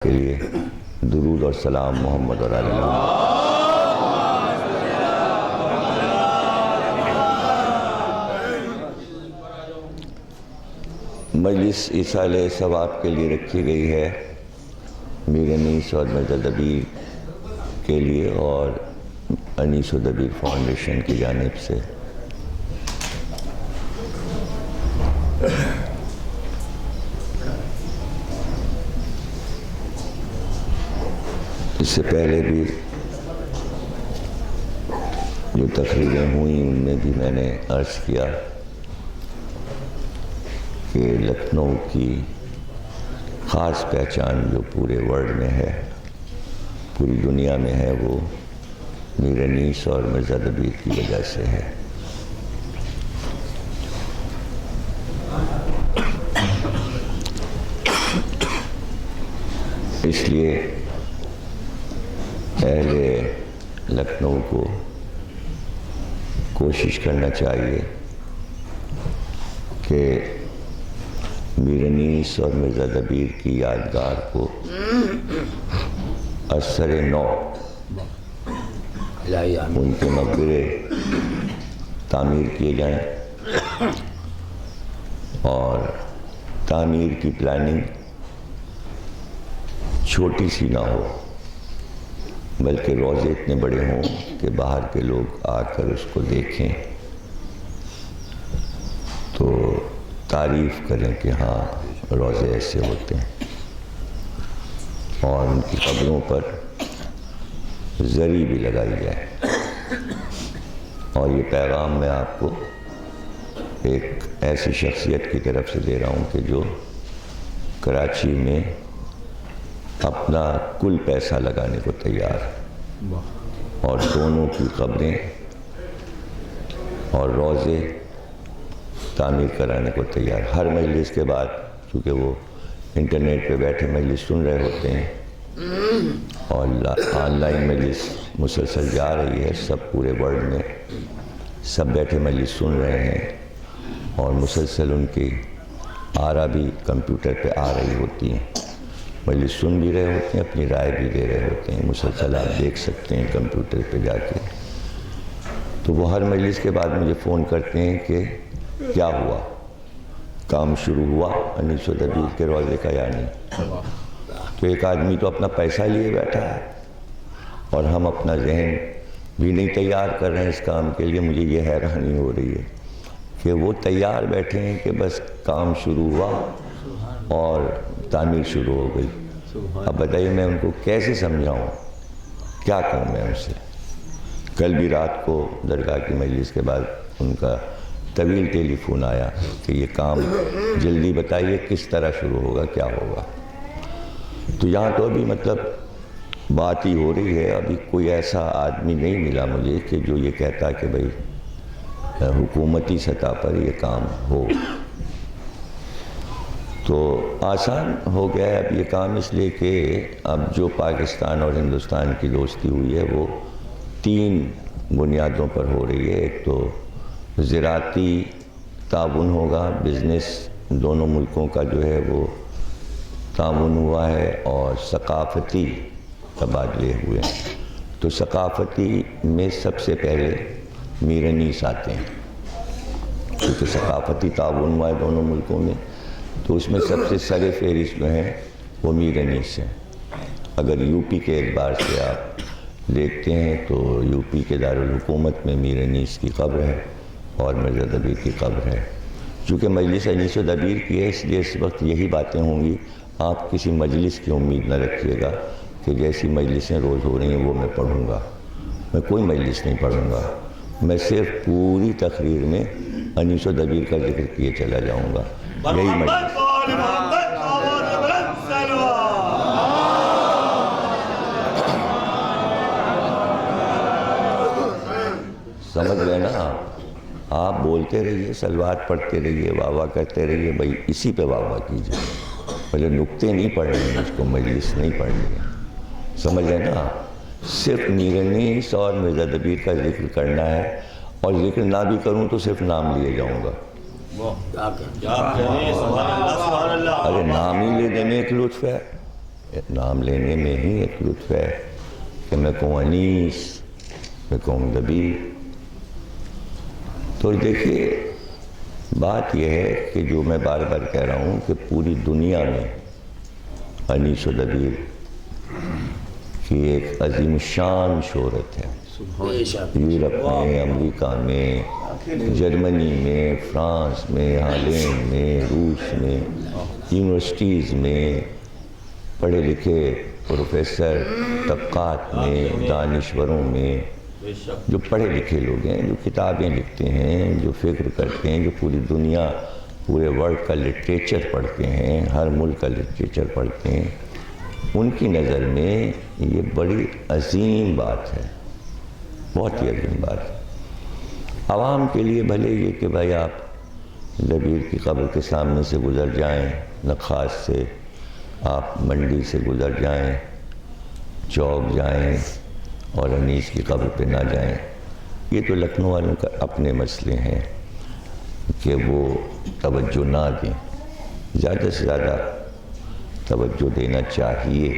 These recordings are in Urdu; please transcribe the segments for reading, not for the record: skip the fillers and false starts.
کے لیے درود اور سلام محمد اور آل محمد۔ مجلس ایصال ثواب کے لیے رکھی گئی ہے میر انیس اور مرزا دبیر کے لیے اور انیس و دبیر فاؤنڈیشن کی جانب سے۔ اس سے پہلے بھی جو تقریریں ہوئیں ان میں بھی میں نے عرض کیا کہ لکھنؤ کی خاص پہچان جو پورے ورلڈ میں ہے، پوری دنیا میں ہے، وہ میر انیس اور مرزا دبیر کی وجہ سے ہے۔ اس لیے اہل لکھنؤ کو کوشش کرنا چاہیے کہ میر انیس اور مرزا دبیر کی یادگار کو اثر نو ان کے مقبرے تعمیر کیے جائیں اور تعمیر کی پلاننگ چھوٹی سی نہ ہو بلکہ روضے اتنے بڑے ہوں کہ باہر کے لوگ آ کر اس کو دیکھیں تو تعریف کریں کہ ہاں روضے ایسے ہوتے ہیں، اور ان کی قبروں پر زری بھی لگائی جائے۔ اور یہ پیغام میں آپ کو ایک ایسی شخصیت کی طرف سے دے رہا ہوں کہ جو کراچی میں اپنا کل پیسہ لگانے کو تیار اور دونوں کی قبریں اور روضے تعمیر کرانے کو تیار۔ ہر مجلس کے بعد، چونکہ وہ انٹرنیٹ پہ بیٹھے مجلس سن رہے ہوتے ہیں اور آن لائن مجلس مسلسل جا رہی ہے، سب پورے ورلڈ میں سب بیٹھے مجلس سن رہے ہیں اور مسلسل ان کی آرا بھی کمپیوٹر پہ آ رہی ہوتی ہیں، مجلس سن بھی رہے ہوتے ہیں، اپنی رائے بھی دے رہے ہوتے ہیں، مسلسل آپ دیکھ سکتے ہیں کمپیوٹر پہ جا کے۔ تو وہ ہر مجلس کے بعد مجھے فون کرتے ہیں کہ کیا ہوا، کام شروع ہوا انیس و دبیر کے روضے کا یا نہیں۔ تو ایک آدمی تو اپنا پیسہ لیے بیٹھا ہے اور ہم اپنا ذہن بھی نہیں تیار کر رہے ہیں اس کام کے لیے۔ مجھے یہ حیرانی ہو رہی ہے کہ وہ تیار بیٹھے ہیں کہ بس کام شروع ہوا اور تعمیر شروع ہو گئی۔ اب بتائیے میں ان کو کیسے سمجھاؤں، کیا کہوں میں ان سے۔ کل بھی رات کو درگاہ کی مجلس کے بعد ان کا طویل ٹیلی فون آیا کہ یہ کام جلدی بتائیے کس طرح شروع ہوگا، کیا ہوگا۔ تو یہاں تو ابھی مطلب بات ہی ہو رہی ہے، ابھی کوئی ایسا آدمی نہیں ملا مجھے کہ جو یہ کہتا کہ بھئی حکومتی سطح پر یہ کام ہو۔ تو آسان ہو گیا ہے اب یہ کام، اس لیے کہ اب جو پاکستان اور ہندوستان کی دوستی ہوئی ہے وہ 3 بنیادوں پر ہو رہی ہے۔ ایک تو زراعتی تعاون ہوگا، بزنس دونوں ملکوں کا جو ہے وہ تعاون ہوا ہے، اور ثقافتی تبادلے ہوئے ہیں۔ تو ثقافتی میں سب سے پہلے میر انیس آتے ہیں، کیونکہ ثقافتی تعاون ہوا ہے دونوں ملکوں میں، تو اس میں سب سے سر فہرست جو ہیں وہ میر انیس ہیں۔ اگر یو پی کے اعتبار سے آپ دیکھتے ہیں تو یو پی کے دارالحکومت میں میر انیس کی قبر ہے اور مرزا دبیر کی قبر ہے۔ چونکہ مجلس انیس و دبیر کی ہے، اس لیے اس وقت یہی باتیں ہوں گی۔ آپ کسی مجلس کی امید نہ رکھیے گا کہ جیسی مجلسیں روز ہو رہی ہیں وہ میں پڑھوں گا، میں کوئی مجلس نہیں پڑھوں گا، میں صرف پوری تقریر میں انیس و دبیر کا ذکر کیے چلا جاؤں گا۔ یہی مجلس سمجھ گئے نا آپ بولتے رہیے، سلوات پڑھتے رہیے، واہ واہ کرتے رہیے، بھائی اسی پہ واہ واہ کیجیے، پہلے نکتے نہیں پڑھنے ہیں، اس کو مجلس نہیں پڑھنی ہے، سمجھ گئے نا۔ صرف میر انیس اور مرزا دبیر کا ذکر کرنا ہے، اور ذکر نہ بھی کروں تو صرف نام لیے جاؤں گا۔ ارے نام ہی لینے میں ایک لطف ہے، نام لینے میں ہی ایک لطف ہے کہ میں کہوں انیس، میں کہوں دبیر۔ تو دیکھیے بات یہ ہے کہ جو میں بار بار کہہ رہا ہوں کہ پوری دنیا میں انیس و دبیر کی ایک عظیم شان شہرت ہے، یورپ میں، امریکہ میں، جرمنی میں، فرانس میں، ہالینڈ میں، روس میں، یونیورسٹیز میں پڑھے لکھے پروفیسر طبقات میں، دانشوروں میں، جو پڑھے لکھے لوگ ہیں، جو کتابیں لکھتے ہیں، جو فکر کرتے ہیں، جو پوری دنیا، پورے ورلڈ کا لٹریچر پڑھتے ہیں، ہر ملک کا لٹریچر پڑھتے ہیں، ان کی نظر میں یہ بڑی عظیم بات ہے، بہت ہی عظیم بات ہے۔ عوام کے لیے بھلے یہ کہ بھائی آپ دبیر کی قبر کے سامنے سے گزر جائیں، نخاس سے آپ منڈی سے گزر جائیں، چوک جائیں اور انیس کی قبر پہ نہ جائیں، یہ تو لکھنؤ والوں کا اپنے مسئلے ہیں کہ وہ توجہ نہ دیں، زیادہ سے زیادہ توجہ دینا چاہیے،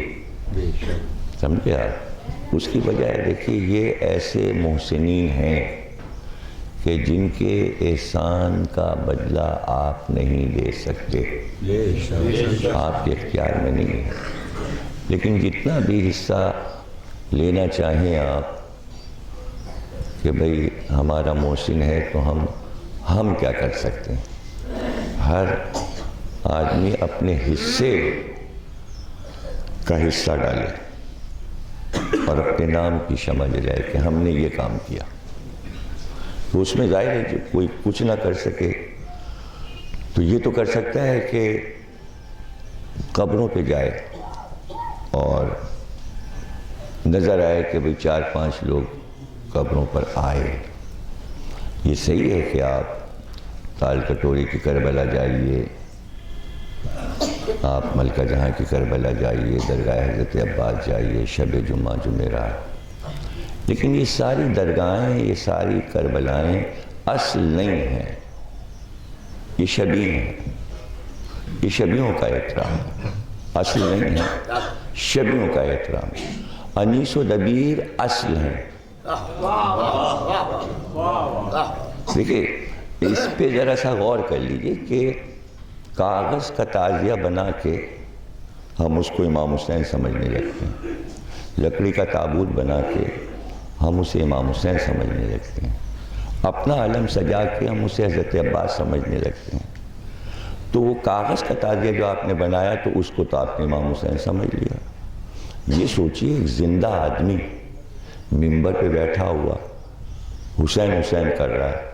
سمجھے آپ؟ اس کی بجائے دیکھیے یہ ایسے محسنین ہیں کہ جن کے احسان کا بدلہ آپ نہیں دے سکتے، آپ کے اختیار میں نہیں ہے، لیکن جتنا بھی حصہ لینا چاہیں آپ کہ بھئی ہمارا محسن ہے تو ہم کیا کر سکتے ہیں، ہر آدمی اپنے حصے کا حصہ ڈالے اور اپنے نام کی شمع جلائے کہ ہم نے یہ کام کیا۔ تو اس میں ظاہر ہے کہ کوئی کچھ نہ کر سکے تو یہ تو کر سکتا ہے کہ قبروں پہ جائے اور نظر آئے کہ بھئی 4-5 لوگ قبروں پر آئے۔ یہ صحیح ہے کہ آپ تال کٹوری کی کربلا جائیے، آپ ملکہ جہاں کی کربلا جائیے، درگاہ حضرت عباس جائیے، شب جمعہ جمعرات، لیکن یہ ساری درگاہیں، یہ ساری کربلائیں اصل نہیں ہیں، یہ شبیہ ہیں، یہ شبیہوں کا احترام ہے، اصل نہیں ہے، شبیہوں کا احترام ہے۔ انیس و دبیر اصل ہیں۔ دیکھیے اس پہ ذرا سا غور کر لیجئے کہ کاغذ کا تعزیہ بنا کے ہم اس کو امام حسین سمجھنے لگتے ہیں، لکڑی کا تابوت بنا کے ہم اسے امام حسین سمجھنے لگتے ہیں، اپنا علم سجا کے ہم اسے حضرت عباس سمجھنے لگتے ہیں۔ تو وہ کاغذ کا تعزیہ جو آپ نے بنایا تو اس کو تو آپ نے امام حسین سمجھ لیا۔ یہ سوچئے ایک زندہ آدمی منبر پہ بیٹھا ہوا حسین حسین کر رہا ہے،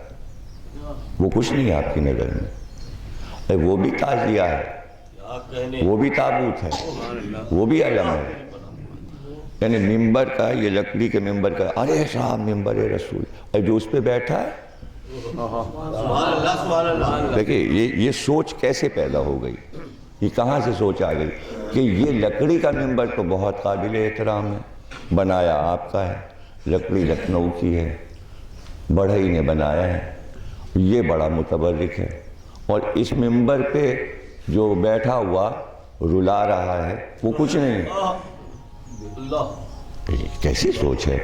وہ کچھ نہیں ہے آپ کی نظر میں، وہ بھی تعزیہ ہے، وہ بھی تابوت ہے، وہ بھی علم ہے۔ یعنی منبر کا، یہ لکڑی کے منبر کا، ارے صاحب منبر رسول، اور جو اس پہ بیٹھا ہے، دیکھیں یہ سوچ کیسے پیدا ہو گئی، یہ کہاں سے سوچ آ گئی کہ یہ لکڑی کا منبر تو بہت قابل احترام ہے، بنایا آپ کا ہے، لکڑی لکھنؤ کی ہے، بڑھئی نے بنایا ہے، یہ بڑا متبرک ہے، اور اس منبر پہ جو بیٹھا ہوا رلا رہا ہے وہ کچھ نہیں ہے۔ کیسی سوچ ہے؟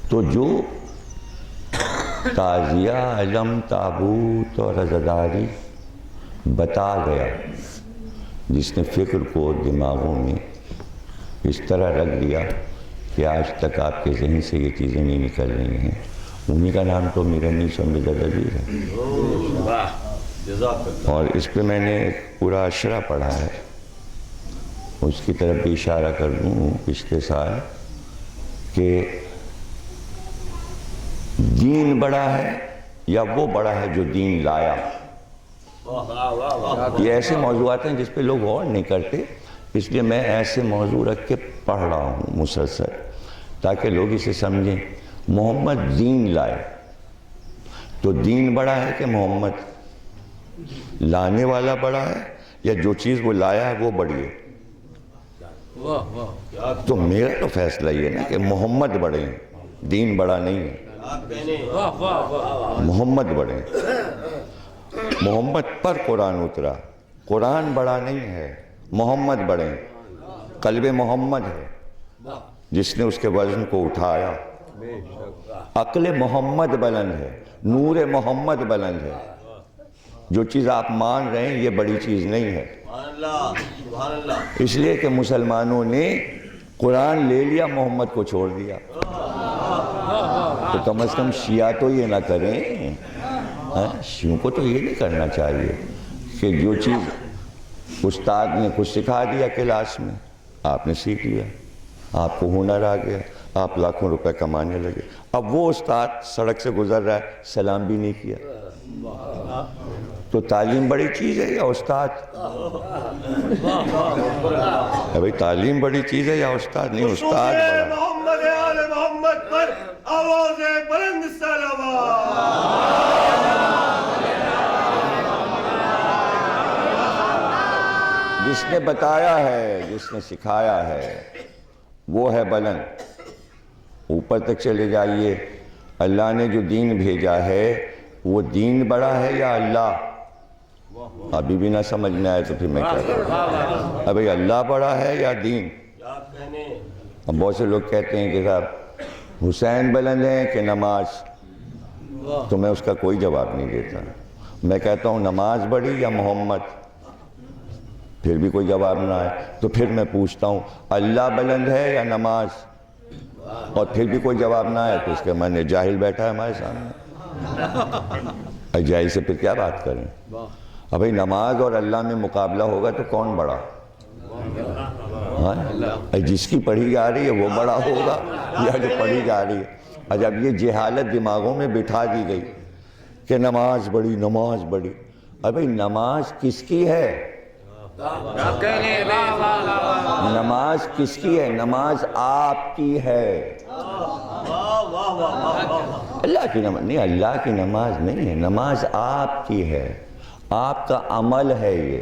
تو جو تعزیہ، علم، تابوت اور عزاداری بتا گیا، جس نے فکر کو دماغوں میں اس طرح رکھ دیا کہ آج تک آپ کے ذہن سے یہ چیزیں نہیں نکل رہی ہیں، انہی کا نام تو میر انیس و مرزا دبیر ہے۔ اور اس پہ میں نے پورا اشرا پڑھا ہے، اس کی طرف بھی اشارہ کر دوں پچھلے سال کہ دین بڑا ہے یا وہ بڑا ہے جو دین لایا۔ یہ ایسے موضوعات ہیں جس پہ لوگ غور نہیں کرتے، اس لیے میں ایسے موضوع رکھ کے پڑھ رہا ہوں مسلسل، تاکہ لوگ اسے سمجھیں۔ محمد دین لائے تو دین بڑا ہے کہ محمد لانے والا بڑا ہے، یا جو چیز وہ لایا ہے وہ بڑی ہے؟ تو میرا تو فیصلہ یہ نا کہ محمد بڑے ہیں، دین بڑا نہیں ہے، محمد بڑے ہیں۔ محمد پر قرآن اترا، قرآن بڑا نہیں ہے، محمد بڑے ہیں۔ قلب محمد ہے جس نے اس کے وزن کو اٹھایا. عقل محمد بلند ہے, نور محمد بلند ہے. جو چیز آپ مان رہے ہیں یہ بڑی چیز نہیں ہے. اس لیے کہ مسلمانوں نے قرآن لے لیا, محمد کو چھوڑ دیا. تو کم از کم شیعہ تو یہ نہ کریں, شیعوں کو تو یہ نہیں کرنا چاہیے کہ جو چیز استاد نے کچھ سکھا دیا کلاس میں, آپ نے سیکھ لیا, آپ کو ہنر آ گیا, آپ لاکھوں روپے کمانے لگے. اب وہ استاد سڑک سے گزر رہا ہے, سلام بھی نہیں کیا. تو تعلیم بڑی چیز ہے یا استاد؟ بھائی تعلیم بڑی چیز ہے یا استاد؟ نہیں, استاد بڑا. محمد آل محمد پر آواز بلند صلوات. جس نے بتایا ہے, جس نے سکھایا ہے, وہ ہے بلند. اوپر تک چلے جائیے. اللہ نے جو دین بھیجا ہے وہ دین بڑا ہے یا اللہ؟ ابھی بھی نہ سمجھ میں آئے تو پھر میں کیا کروں؟ ابھی اللہ بڑا ہے یا دین؟ اب بہت سے لوگ کہتے ہیں کہ صاحب حسین بلند ہیں کہ نماز, تو میں اس کا کوئی جواب نہیں دیتا. میں کہتا ہوں نماز بڑی یا محمد؟ پھر بھی کوئی جواب نہ آئے تو پھر میں پوچھتا ہوں اللہ بلند ہے یا نماز؟ اور پھر بھی کوئی جواب نہ آئے تو اس کے معنی جاہل بیٹھا ہے ہمارے سامنے. جاہل سے پھر کیا بات کریں؟ اب بھائی نماز اور اللہ میں مقابلہ ہوگا تو کون بڑا؟ جس کی پڑھی جا رہی ہے وہ بڑا ہوگا یا جو پڑھی جا رہی ہے؟ جب یہ جہالت دماغوں میں بٹھا دی گئی کہ نماز بڑی, نماز بڑی. اب بھائی نماز کس کی ہے؟ نماز کس کی ہے؟ نماز آپ کی ہے. اللہ کی نماز نہیں, اللہ کی نماز نہیں ہے, نماز آپ کی ہے. آپ کا عمل ہے یہ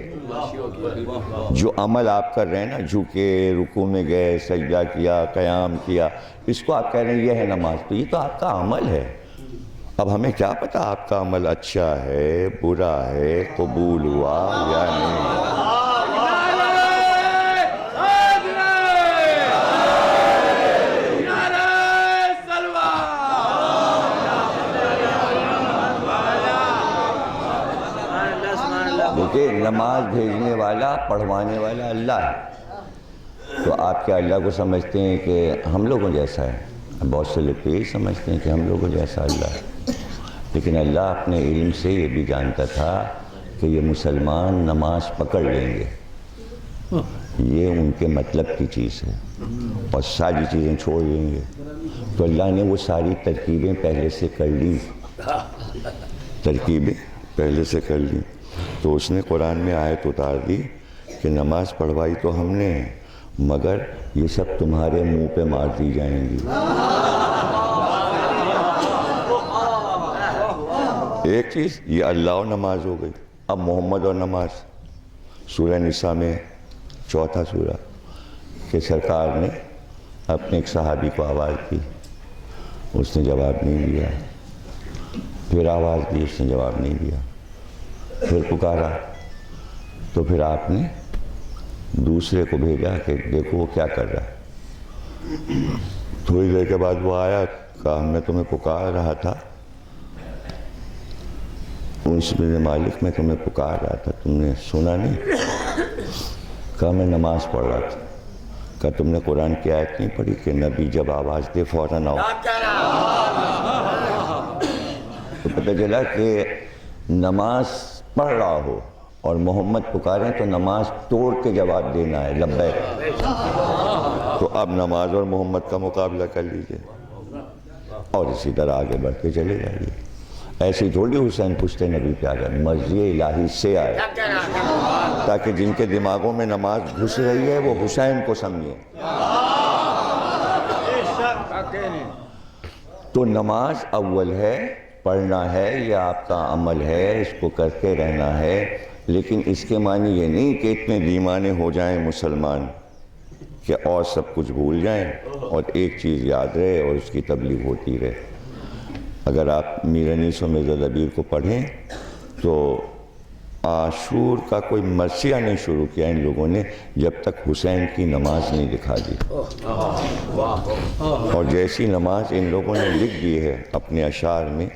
جو عمل آپ کر رہے ہیں نا, جھکے, رکوع میں گئے, سجدہ کیا, قیام کیا, اس کو آپ کہہ رہے ہیں یہ ہے نماز. تو یہ تو آپ کا عمل ہے. اب ہمیں کیا پتا آپ کا عمل اچھا ہے, برا ہے, قبول ہوا یا نہیں. دیکھیں نماز بھیجنے والا, پڑھوانے والا اللہ ہے. تو آپ کیا اللہ کو سمجھتے ہیں کہ ہم لوگوں جیسا ہے؟ بہت سے لوگ یہی سمجھتے ہیں کہ ہم لوگوں جیسا اللہ ہے. لیکن اللہ اپنے علم سے یہ بھی جانتا تھا کہ یہ مسلمان نماز پکڑ لیں گے, یہ ان کے مطلب کی چیز ہے, اور ساری چیزیں چھوڑ دیں گے. تو اللہ نے وہ ساری ترکیبیں پہلے سے کر لی, ترکیبیں پہلے سے کر لی. تو اس نے قرآن میں آیت اتار دی کہ نماز پڑھوائی تو ہم نے, مگر یہ سب تمہارے منہ پہ مار دی جائیں گی. ایک چیز یہ اللہ اور نماز ہو گئی. اب محمد اور نماز. سورہ نساء میں 4 سورہ کہ سرکار نے اپنے ایک صحابی کو آواز دی, اس نے جواب نہیں دیا. پھر آواز دی, اس نے جواب نہیں دیا. پھر پکارا تو پھر آپ نے دوسرے کو بھیجا کہ دیکھو وہ کیا کر رہا ہے. تھوڑی دیر کے بعد وہ آیا, کہا میں تمہیں پکار رہا تھا, اس میرے مالک میں تمہیں پکار رہا تھا, تم نے سنا نہیں؟ کہا میں نماز پڑھ رہا تھا. کہا تم نے قرآن کی آیت نہیں پڑھی کہ نبی جب آواز دے فوراً آؤ؟ تو پتہ چلا کہ نماز پڑھ رہا ہو اور محمد پکاریں تو نماز توڑ کے جواب دینا ہے, لبیک. تو اب نماز اور محمد کا مقابلہ کر لیجئے اور اسی طرح آگے بڑھتے چلے جائیے. ایسی تھوڑی حسین پشتے نبی پہ آ جائے, مرضی الہی سے آئے, تاکہ جن کے دماغوں میں نماز گھس رہی ہے وہ حسین کو سمجھیں. تو نماز اول ہے, پڑھنا ہے, یہ آپ کا عمل ہے, اس کو کرتے رہنا ہے. لیکن اس کے معنی یہ نہیں کہ اتنے دیوانے ہو جائیں مسلمان کہ اور سب کچھ بھول جائیں اور ایک چیز یاد رہے اور اس کی تبلیغ ہوتی رہے. اگر آپ میر انیس و مرزا دبیر کو پڑھیں تو عاشور کا کوئی مرثیہ نہیں شروع کیا ان لوگوں نے جب تک حسین کی نماز نہیں دکھا دی. اور جیسی نماز ان لوگوں نے لکھ دی ہے اپنے اشعار میں،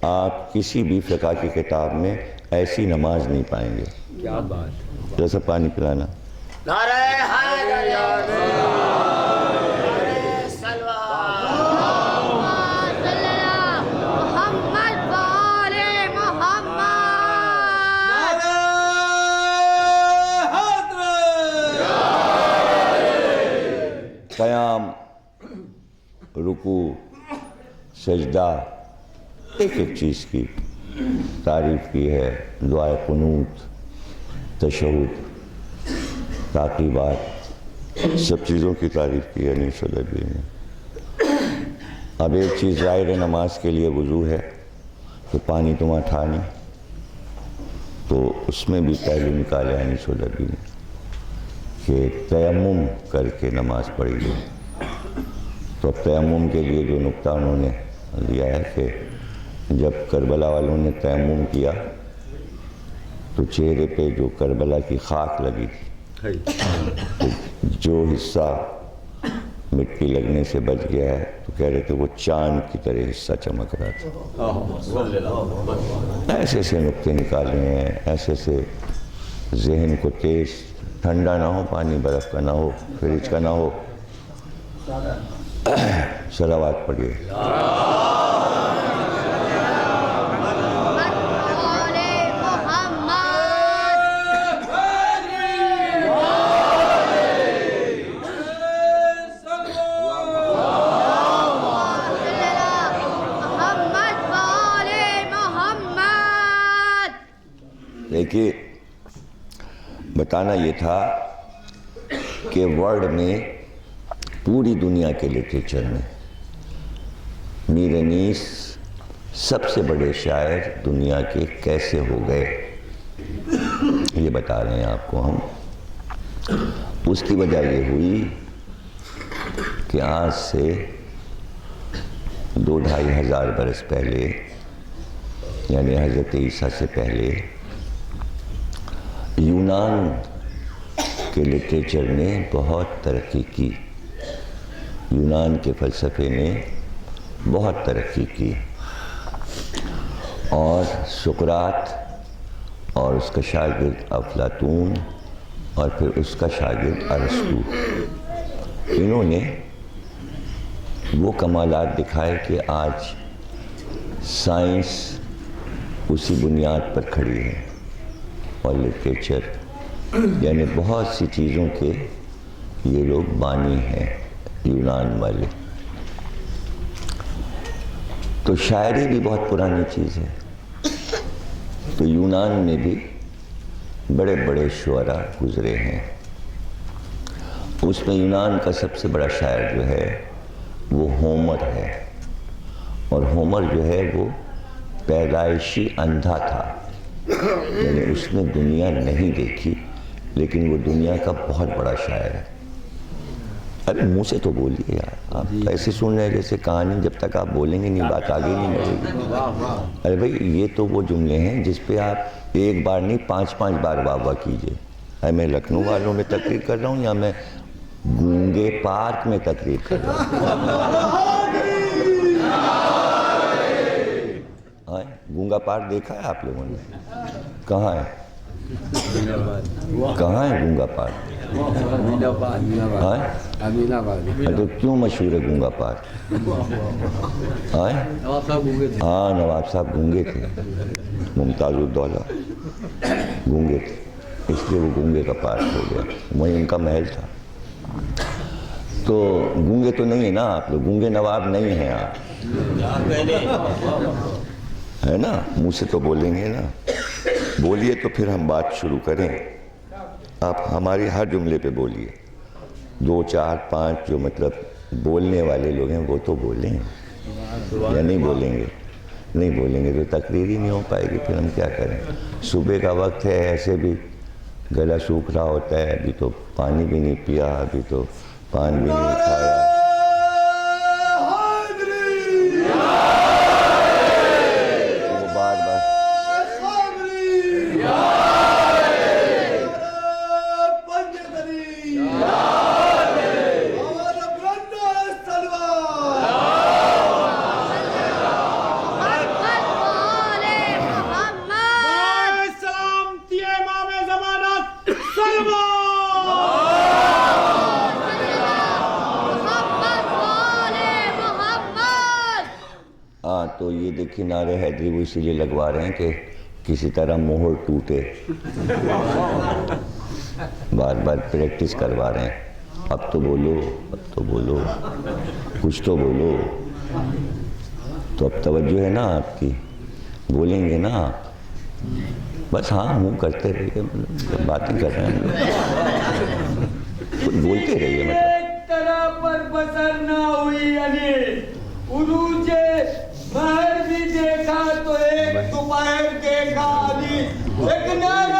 آپ کسی بھی فقہ کی کتاب میں ایسی نماز نہیں پائیں گے. کیا بات. جیسا پانی پلانا. نعرہ حیدر، قیام، رکوع، سجدہ، ایک ایک چیز کی تعریف کی ہے. دعائے قنوت، تشہد، تعقیبات، سب چیزوں کی تعریف کی ہے 1990 میں. اب ایک چیز ظاہر نماز کے لیے وضو ہے تو پانی تم اٹھا نہیں، تو اس میں بھی پہلو نکالے 1990 میں کہ تیمم کر کے نماز پڑھی گئی. تو اب تیمم کے لیے جو نقطہ انہوں نے دیا ہے کہ جب کربلا والوں نے تیمم کیا تو چہرے پہ جو کربلا کی خاک لگی تھی، جو حصہ مٹی لگنے سے بچ گیا ہے تو کہہ رہے تھے وہ چاند کی طرح حصہ چمک رہا تھا. ایسے ایسے نقطے نکالے ہیں، ایسے ایسے ذہن کو تیز. ٹھنڈا نہ ہو پانی، برف کا نہ ہو، فریج کا نہ ہو. صلوات پڑھیے. دیکھیے، بتانا یہ تھا کہ ورلڈ میں، پوری دنیا کے لٹریچر میں میر انیس سب سے بڑے شاعر دنیا کے کیسے ہو گئے، یہ بتا رہے ہیں آپ کو ہم. اس کی وجہ یہ ہوئی کہ آج سے 2-2.5 ہزار برس پہلے، یعنی حضرت عیسیٰ سے پہلے، یونان کے لٹریچر نے بہت ترقی کی. یونان کے فلسفے نے بہت ترقی کی، اور سقراط اور اس کا شاگرد افلاطون اور پھر اس کا شاگرد ارسطو، انہوں نے وہ کمالات دکھائے کہ آج سائنس اسی بنیاد پر کھڑی ہے. اور لٹریچر، یعنی بہت سی چیزوں کے یہ لوگ بانی ہیں یونان والے. تو شاعری بھی بہت پرانی چیز ہے. تو یونان میں بھی بڑے بڑے شعراء گزرے ہیں. اس میں یونان کا سب سے بڑا شاعر جو ہے وہ ہومر ہے. اور ہومر جو ہے وہ پیدائشی اندھا تھا، یعنی اس نے دنیا نہیں دیکھی، لیکن وہ دنیا کا بہت بڑا شاعر ہے. ارے منہ سے تو بولیے یار، آپ ایسے سن رہے ہیں جیسے کہانی، جب تک آپ بولیں گے نہیں بات آگے نہیں بڑھے گی. ارے بھائی یہ تو وہ جملے ہیں جس پہ آپ ایک بار نہیں 5 بار واہ واہ کیجئے. میں لکھنؤ والوں میں تقریر کر رہا ہوں یا میں گونگے پارک میں تقریر کر رہا ہوں؟ گونگا پارک دیکھا ہے آپ لوگوں نے؟ کہاں ہے؟ کہاں ہے گونگا پارک؟ تو کیوں مشہور ہے گونگا پارک؟ ہاں، نواب صاحب گونگے تھے، ممتاز الدولہ گونگے تھے، اس لیے وہ گونگے کا پارک ہو گیا. وہیں ان کا محل تھا. تو گونگے تو نہیں ہیں نا آپ لوگ، گونگے نواب نہیں ہیں آپ، ہے نا؟ منہ سے تو بولیں گے نا. بولیے تو پھر ہم بات شروع کریں. آپ ہماری ہر جملے پہ بولیے. 2 4 5 جو مطلب بولنے والے لوگ ہیں وہ تو بولیں، یا نہیں بولیں گے؟ نہیں بولیں گے تو تقریر ہی نہیں ہو پائے گی. پھر ہم کیا کریں؟ صبح کا وقت ہے، ایسے بھی گلا سوکھ رہا ہوتا ہے. ابھی تو پانی بھی نہیں پیا، ابھی تو پان بھی نہیں کھایا. وہ بار بار تو یہ دیکھیے نعرے حیدری وہ اسی لیے لگوا رہے ہیں کہ کسی طرح مہر ٹوٹے، بار بار پریکٹس کروا رہے ہیں، اب تو بولو، اب تو بولو، کچھ تو بولو. تو اب توجہ ہے نا آپ کی، بولیں گے نا آپ، بس ہاں منہ کرتے رہیے، مطلب باتیں کر رہے ہیں کچھ بولتے رہیے. مطلب ایک طرح پر بسر نہ ہوئی علی، عروج مہر بھی دیکھا تو ایک دوپہر دیکھا علی، ایک نعرہ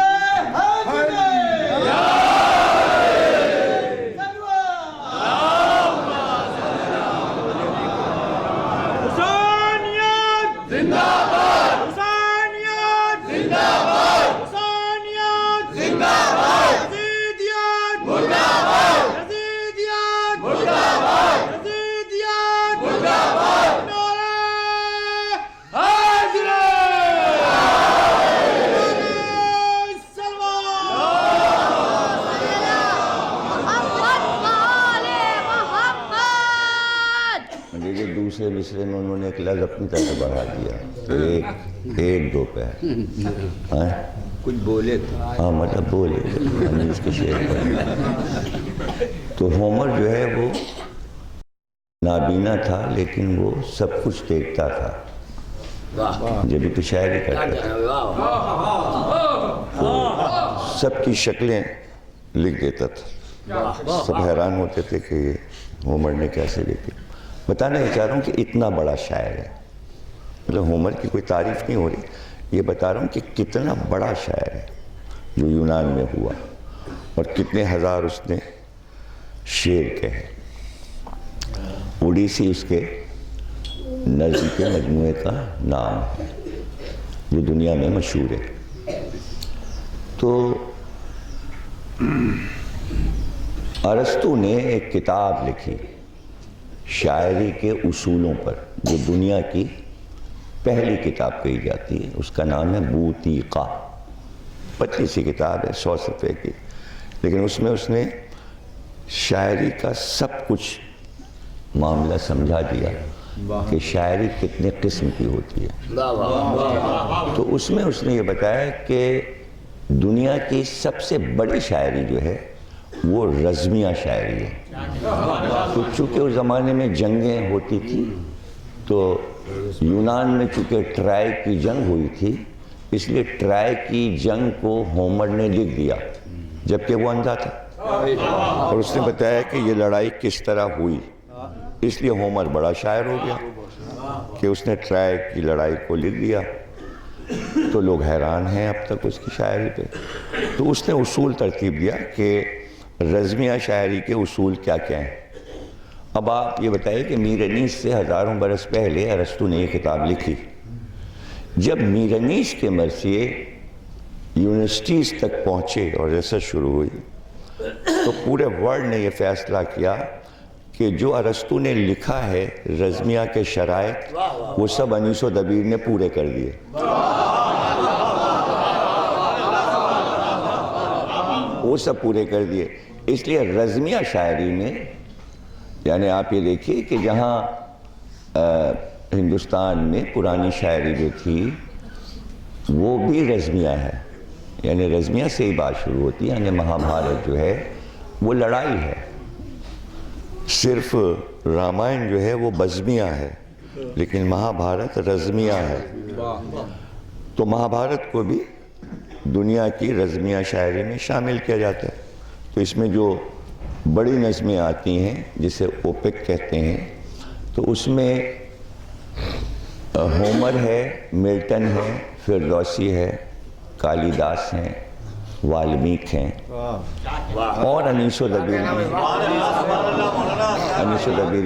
حیدر دوسرے مصرے میں انہوں نے ایک لفظ اپنی طرف بڑھا دیا، ایک دو پہ کچھ بولے تھے، ہاں مطلب بولے اس کے شعر پر. تو ہومر جو ہے وہ نابینا تھا لیکن وہ سب کچھ دیکھتا تھا، جب بھی تو شاعری کرتا تھا، سب کی شکلیں لکھ دیتا تھا. سب حیران ہوتے تھے کہ یہ ہومر نے کیسے لکھی. بتانا چاہ رہا ہوں کہ اتنا بڑا شاعر ہے، مطلب ہومر کی کوئی تعریف نہیں ہو رہی، یہ بتا رہا ہوں کہ کتنا بڑا شاعر ہے جو یونان میں ہوا، اور کتنے ہزار اس نے شعر کہے. اوڈیسی اس کے نظم کے مجموعے کا نام ہے جو دنیا میں مشہور ہے. تو ارسطو نے ایک کتاب لکھی شاعری کے اصولوں پر، جو دنیا کی پہلی کتاب کہی جاتی ہے. اس کا نام ہے بوتیقہ، پتلی سی کتاب ہے، 100 صفحے کی، لیکن اس میں اس نے شاعری کا سب کچھ معاملہ سمجھا دیا کہ شاعری کتنے قسم کی ہوتی ہے. تو اس میں اس نے یہ بتایا کہ دنیا کی سب سے بڑی شاعری جو ہے وہ رزمیہ شاعری ہے. تو چونکہ اس زمانے میں جنگیں ہوتی تھی تو یونان میں چونکہ ٹرائی کی جنگ ہوئی تھی، اس لیے ٹرائی کی جنگ کو ہومر نے لکھ دیا جبکہ وہ اندھا تھا، اور اس نے بتایا کہ یہ لڑائی کس طرح ہوئی. اس لیے ہومر بڑا شاعر ہو گیا کہ اس نے ٹرائی کی لڑائی کو لکھ دیا. تو لوگ حیران ہیں اب تک اس کی شاعری پہ. تو اس نے اصول ترتیب دیا کہ رزمیہ شاعری کے اصول کیا کیا ہیں. اب آپ یہ بتائیے کہ میرنیس سے ہزاروں برس پہلے ارسطو نے یہ کتاب لکھی. جب میرنیس کے مرثیے یونیورسٹیز تک پہنچے اور ریسرچ شروع ہوئی تو پورے ورلڈ نے یہ فیصلہ کیا کہ جو ارسطو نے لکھا ہے رزمیہ کے شرائط وہ سب انیس و دبیر نے پورے کر دیے. وہ سب پورے کر دیے. اس لیے رزمیہ شاعری میں، یعنی آپ یہ دیکھیے کہ جہاں ہندوستان میں پرانی شاعری جو تھی وہ بھی رزمیہ ہے، یعنی رزمیہ سے ہی بات شروع ہوتی ہے. یعنی مہابھارت جو ہے وہ لڑائی ہے، صرف رامائن جو ہے وہ بزمیہ ہے، لیکن مہابھارت رزمیہ ہے. تو مہابھارت کو بھی دنیا کی رزمیہ شاعری میں شامل کیا جاتا ہے. تو اس میں جو بڑی نظمیں آتی ہیں جسے اوپک کہتے ہیں، تو اس میں ہومر ہے، ملٹن ہے، فردوسی ہے، کالیداس ہیں، والمیک ہیں، اور انیس و دبیر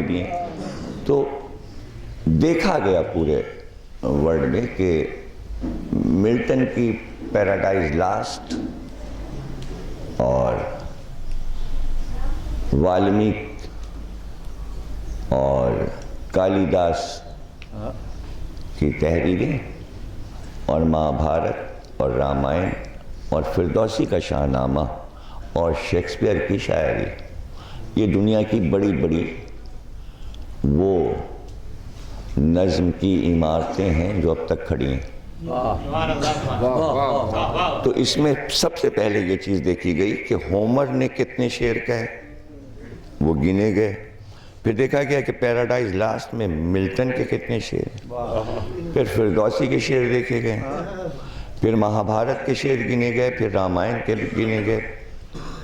بھی ہیں. تو دیکھا گیا پورے ورلڈ میں کہ ملٹن کی پیراڈائز لاسٹ اور والمیک اور کالیداس کی تحریریں اور مہابھارت اور رامائن اور فردوسی کا شاہ نامہ اور شیکسپیئر کی شاعری، یہ دنیا کی بڑی بڑی وہ نظم کی عمارتیں ہیں جو اب تک کھڑی ہیں. تو اس میں سب سے پہلے یہ چیز دیکھی گئی کہ ہومر نے کتنے شعر کہے وہ گنے گئے. پھر دیکھا گیا کہ پیراڈائز لاسٹ میں ملٹن کے کتنے شعر، پھر فردوسی کے شعر دیکھے گئے، پھر مہابھارت کے شعر گنے گئے، پھر رامائن کے گنے گئے،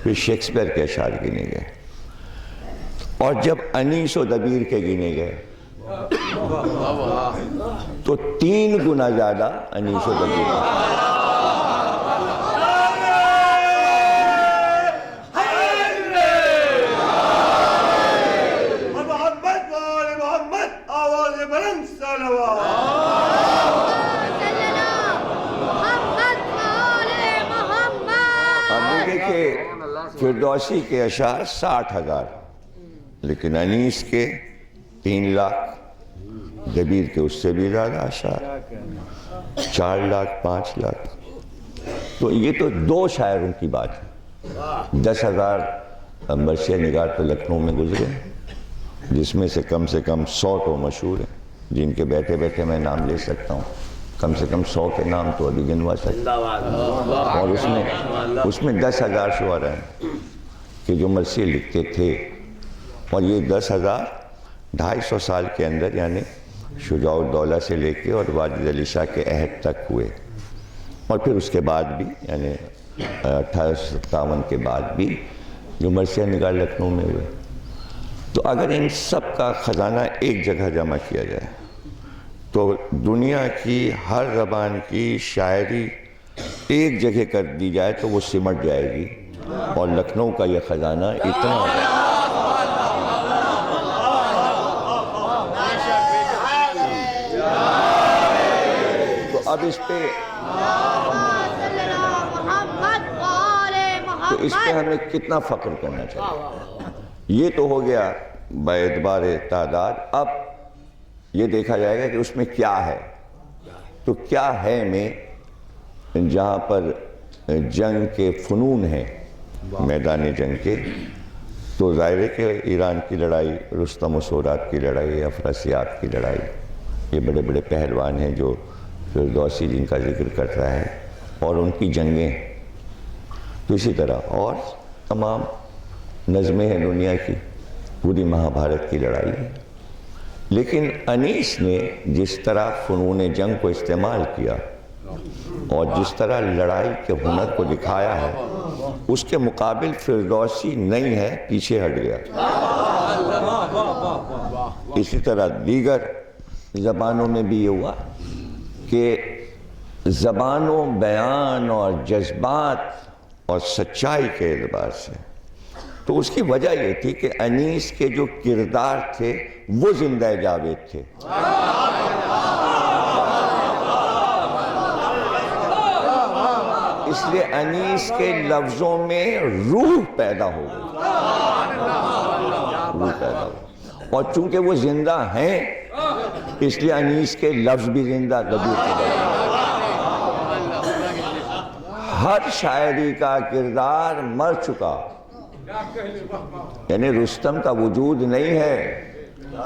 پھر شیکسپیئر کے اشعار گنے گئے. اور جب انیس و دبیر کے گنے گئے تو 3 گنا زیادہ انیس و دبیر. محمد وآل محمد آواز بلند صلوات. اب دیکھیں فردوسی کے اشعار 60,000 لیکن انیس کے 3 لاکھ، دبیر کے اس سے بھی زیادہ اشعار 4 لاکھ 5 لاکھ. تو یہ تو 2 شاعروں کی بات ہے. 10,000 مرثیہ نگار تو لکھنؤ میں گزرے جس میں سے کم 100 تو مشہور ہیں جن کے بیٹھے بیٹھے میں نام لے سکتا ہوں. کم سے کم 100 کے نام تو ابھی گنوا سکتا ہوں. اور اس میں 10,000 شعراء ہیں کہ جو مرثیے لکھتے تھے. اور یہ 10,000 250 سال کے اندر یعنی شجاع الدولہ سے لے کے اور واجد علی شاہ کے عہد تک ہوئے. اور پھر اس کے بعد بھی یعنی 1857 کے بعد بھی جو مرثیہ نگار لکھنؤ میں ہوئے. تو اگر ان سب کا خزانہ ایک جگہ جمع کیا جائے تو دنیا کی ہر زبان کی شاعری ایک جگہ کر دی جائے تو وہ سمٹ جائے گی. اور لکھنؤ کا یہ خزانہ اتنا اب اس پہ تو اس پہ ہمیں کتنا فخر کرنا چاہیے. یہ تو ہو گیا باعتبار تعداد. اب یہ دیکھا جائے گا کہ اس میں کیا ہے. تو کیا ہے میں جہاں پر جنگ کے فنون ہیں میدان جنگ کے تو ظاہر ہے کہ ایران کی لڑائی، رستم و سورات کی لڑائی، افراسیاب کی لڑائی، یہ بڑے بڑے پہلوان ہیں جو فردوسی جن کا ذکر کرتا ہے اور ان کی جنگیں. تو اسی طرح اور تمام نظمیں ہیں دنیا کی، پوری مہابھارت کی لڑائی ہے. لیکن انیس نے جس طرح فنون جنگ کو استعمال کیا اور جس طرح لڑائی کے ہنر کو دکھایا ہے اس کے مقابل فردوسی نہیں ہے، پیچھے ہٹ گیا. اسی طرح دیگر زبانوں میں بھی یہ ہوا کہ زبان و بیان اور جذبات اور سچائی کے اعتبار سے تو اس کی وجہ یہ تھی کہ انیس کے جو کردار تھے وہ زندہ جاوید تھے. اس لیے انیس کے لفظوں میں روح پیدا ہو گئی. اور چونکہ وہ زندہ ہیں اس لیے انیس کے لفظ بھی زندہ دبیر کے گئے. ہر شاعری کا کردار مر چکا. یعنی رستم کا وجود نہیں ہے،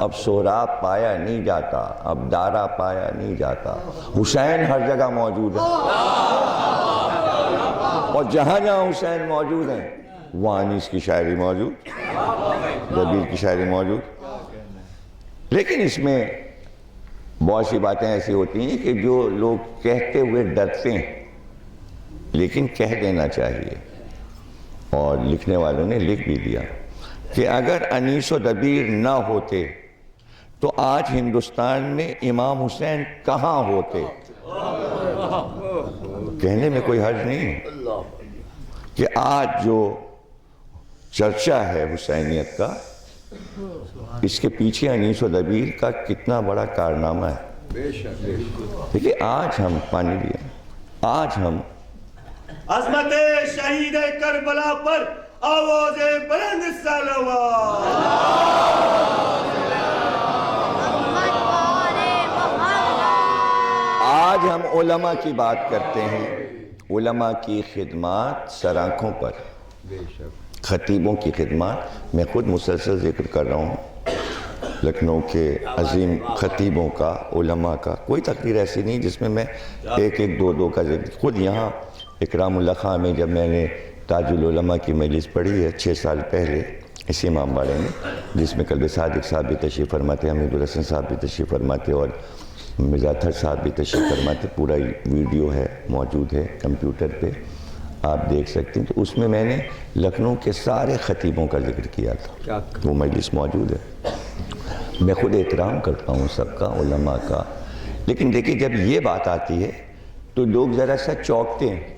اب سہراب پایا نہیں جاتا، اب دارا پایا نہیں جاتا. حسین ہر جگہ موجود ہے اور جہاں جہاں حسین موجود ہیں وہاں انیس کی شاعری موجود، دبیر کی شاعری موجود. لیکن اس میں بہت سی باتیں ایسی ہوتی ہیں کہ جو لوگ کہتے ہوئے ڈرتے ہیں لیکن کہہ دینا چاہیے. اور لکھنے والوں نے لکھ بھی دیا کہ اگر انیس و دبیر نہ ہوتے تو آج ہندوستان میں امام حسین کہاں ہوتے. کہنے میں کوئی حرج نہیں ہے کہ آج جو چرچا ہے حسینیت کا اس کے پیچھے انیس و دبیر کا کتنا بڑا کارنامہ ہے. دیکھیے آج ہم پانی دیا، آج ہم عظمت شہید کربلا پر آواز بلند صلوات. آج ہم علماء کی بات کرتے ہیں، علماء کی خدمات سر آنکھوں پر، خطیبوں کی خدمات. میں خود مسلسل ذکر کر رہا ہوں لکھنؤ کے عظیم خطیبوں کا، علماء کا کوئی تقریر ایسی نہیں جس میں میں ایک ایک دو دو کا ذکر. خود یہاں اکرام اللہ خان میں جب میں نے تاج العلماء کی مجلس پڑھی ہے 6 سال پہلے اسی امام باڑے میں، جس میں قلب صادق صاحب بھی تشریف فرماتے، حمید الحسن صاحب بھی تشریف فرماتے اور مرزا اطہر صاحب بھی تشریف فرماتے، پورا ویڈیو ہے موجود ہے کمپیوٹر پہ آپ دیکھ سکتے ہیں. تو اس میں نے لکھنؤ کے سارے خطیبوں کا ذکر کیا تھا، وہ مجلس موجود ہے. میں خود احترام کرتا ہوں سب کا، علماء کا، لیکن دیکھیے جب یہ بات آتی ہے تو لوگ ذرا سا چونکتے ہیں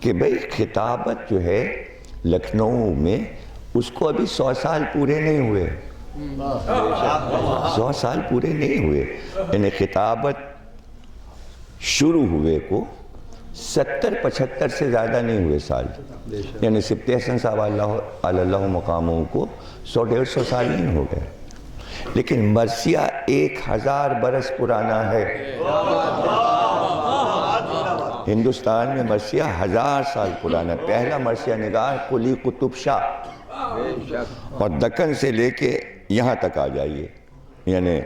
کہ بھئی خطابت جو ہے لکھنؤ میں اس کو ابھی 100 سال پورے نہیں ہوئے، 100 سال پورے نہیں ہوئے. یعنی خطابت شروع ہوئے کو 70-75 سے زیادہ نہیں ہوئے سال. یعنی سبط حسن صاحب اللہ مقاموں کو 100-150 سال نہیں ہو گئے، لیکن مرثیہ 1000 برس پرانا ہے. ہندوستان میں مرثیہ 1000 سال پرانا. پہلا مرثیہ نگار قلی قطب شاہ، اور دکن سے لے کے یہاں تک آ جائیے، یعنی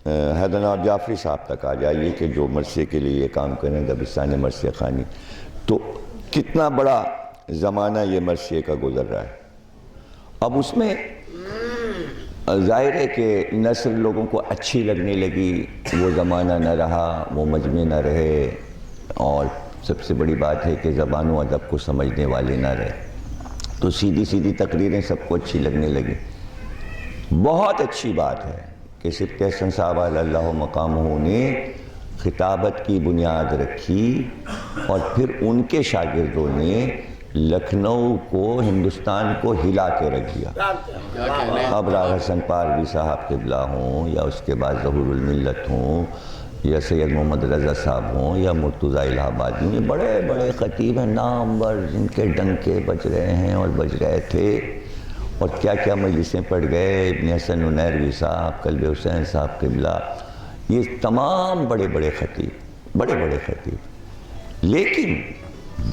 حیدر نواب جعفری صاحب تک آ جائیے کہ جو مرثیے کے لیے یہ کام کریں، دبستان مرثیہ خوانی. تو کتنا بڑا زمانہ یہ مرثیے کا گزر رہا ہے. اب اس میں ظاہر ہے کہ نثر لوگوں کو اچھی لگنے لگی، وہ زمانہ نہ رہا، وہ مجمع نہ رہے، اور سب سے بڑی بات ہے کہ زبان و ادب کو سمجھنے والے نہ رہے، تو سیدھی سیدھی تقریریں سب کو اچھی لگنے لگی. بہت اچھی بات ہے کہ سبط حسن صاحب اللہ مقامہ نے خطابت کی بنیاد رکھی، اور پھر ان کے شاگردوں نے لکھنؤ کو، ہندوستان کو ہلا کے رکھ دیا. اب راغ حسن پاروی صاحب قبلہ ہوں، یا اس کے بعد ظہور الملت ہوں، یا سید محمد رضا صاحب ہوں، یا مرتضیٰ الہ آبادی، یہ بڑے بڑے خطیب ہیں نامور، جن کے ڈنکے بج رہے ہیں اور بج رہے تھے، اور کیا کیا مجلسیں پڑھ گئے. ابن حسن ننیروی صاحب، قلب حسین صاحب قبلہ، یہ تمام بڑے بڑے خطیب، بڑے بڑے خطیب. لیکن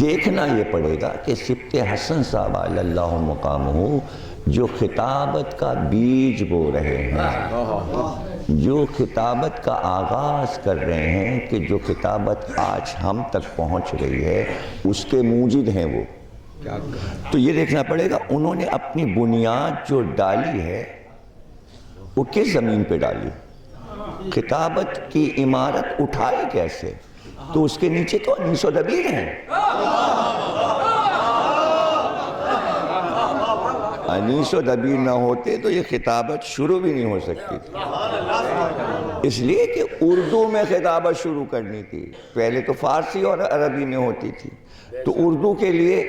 دیکھنا یہ پڑے گا کہ سبط حسن صاحب اللہ مقامہ جو خطابت کا بیج بو رہے ہیں، جو خطابت کا آغاز کر رہے ہیں، کہ جو خطابت آج ہم تک پہنچ رہی ہے اس کے موجد ہیں وہ. تو یہ دیکھنا پڑے گا انہوں نے اپنی بنیاد جو ڈالی ہے وہ کس زمین پہ ڈالی. خطابت کی عمارت اٹھائی کیسے؟ تو اس کے نیچے تو انیس و دبیر ہیں. انیس و دبیر نہ ہوتے تو یہ خطابت شروع بھی نہیں ہو سکتی تھی. اس لیے کہ اردو میں خطابت شروع کرنی تھی، پہلے تو فارسی اور عربی میں ہوتی تھی. تو اردو کے لیے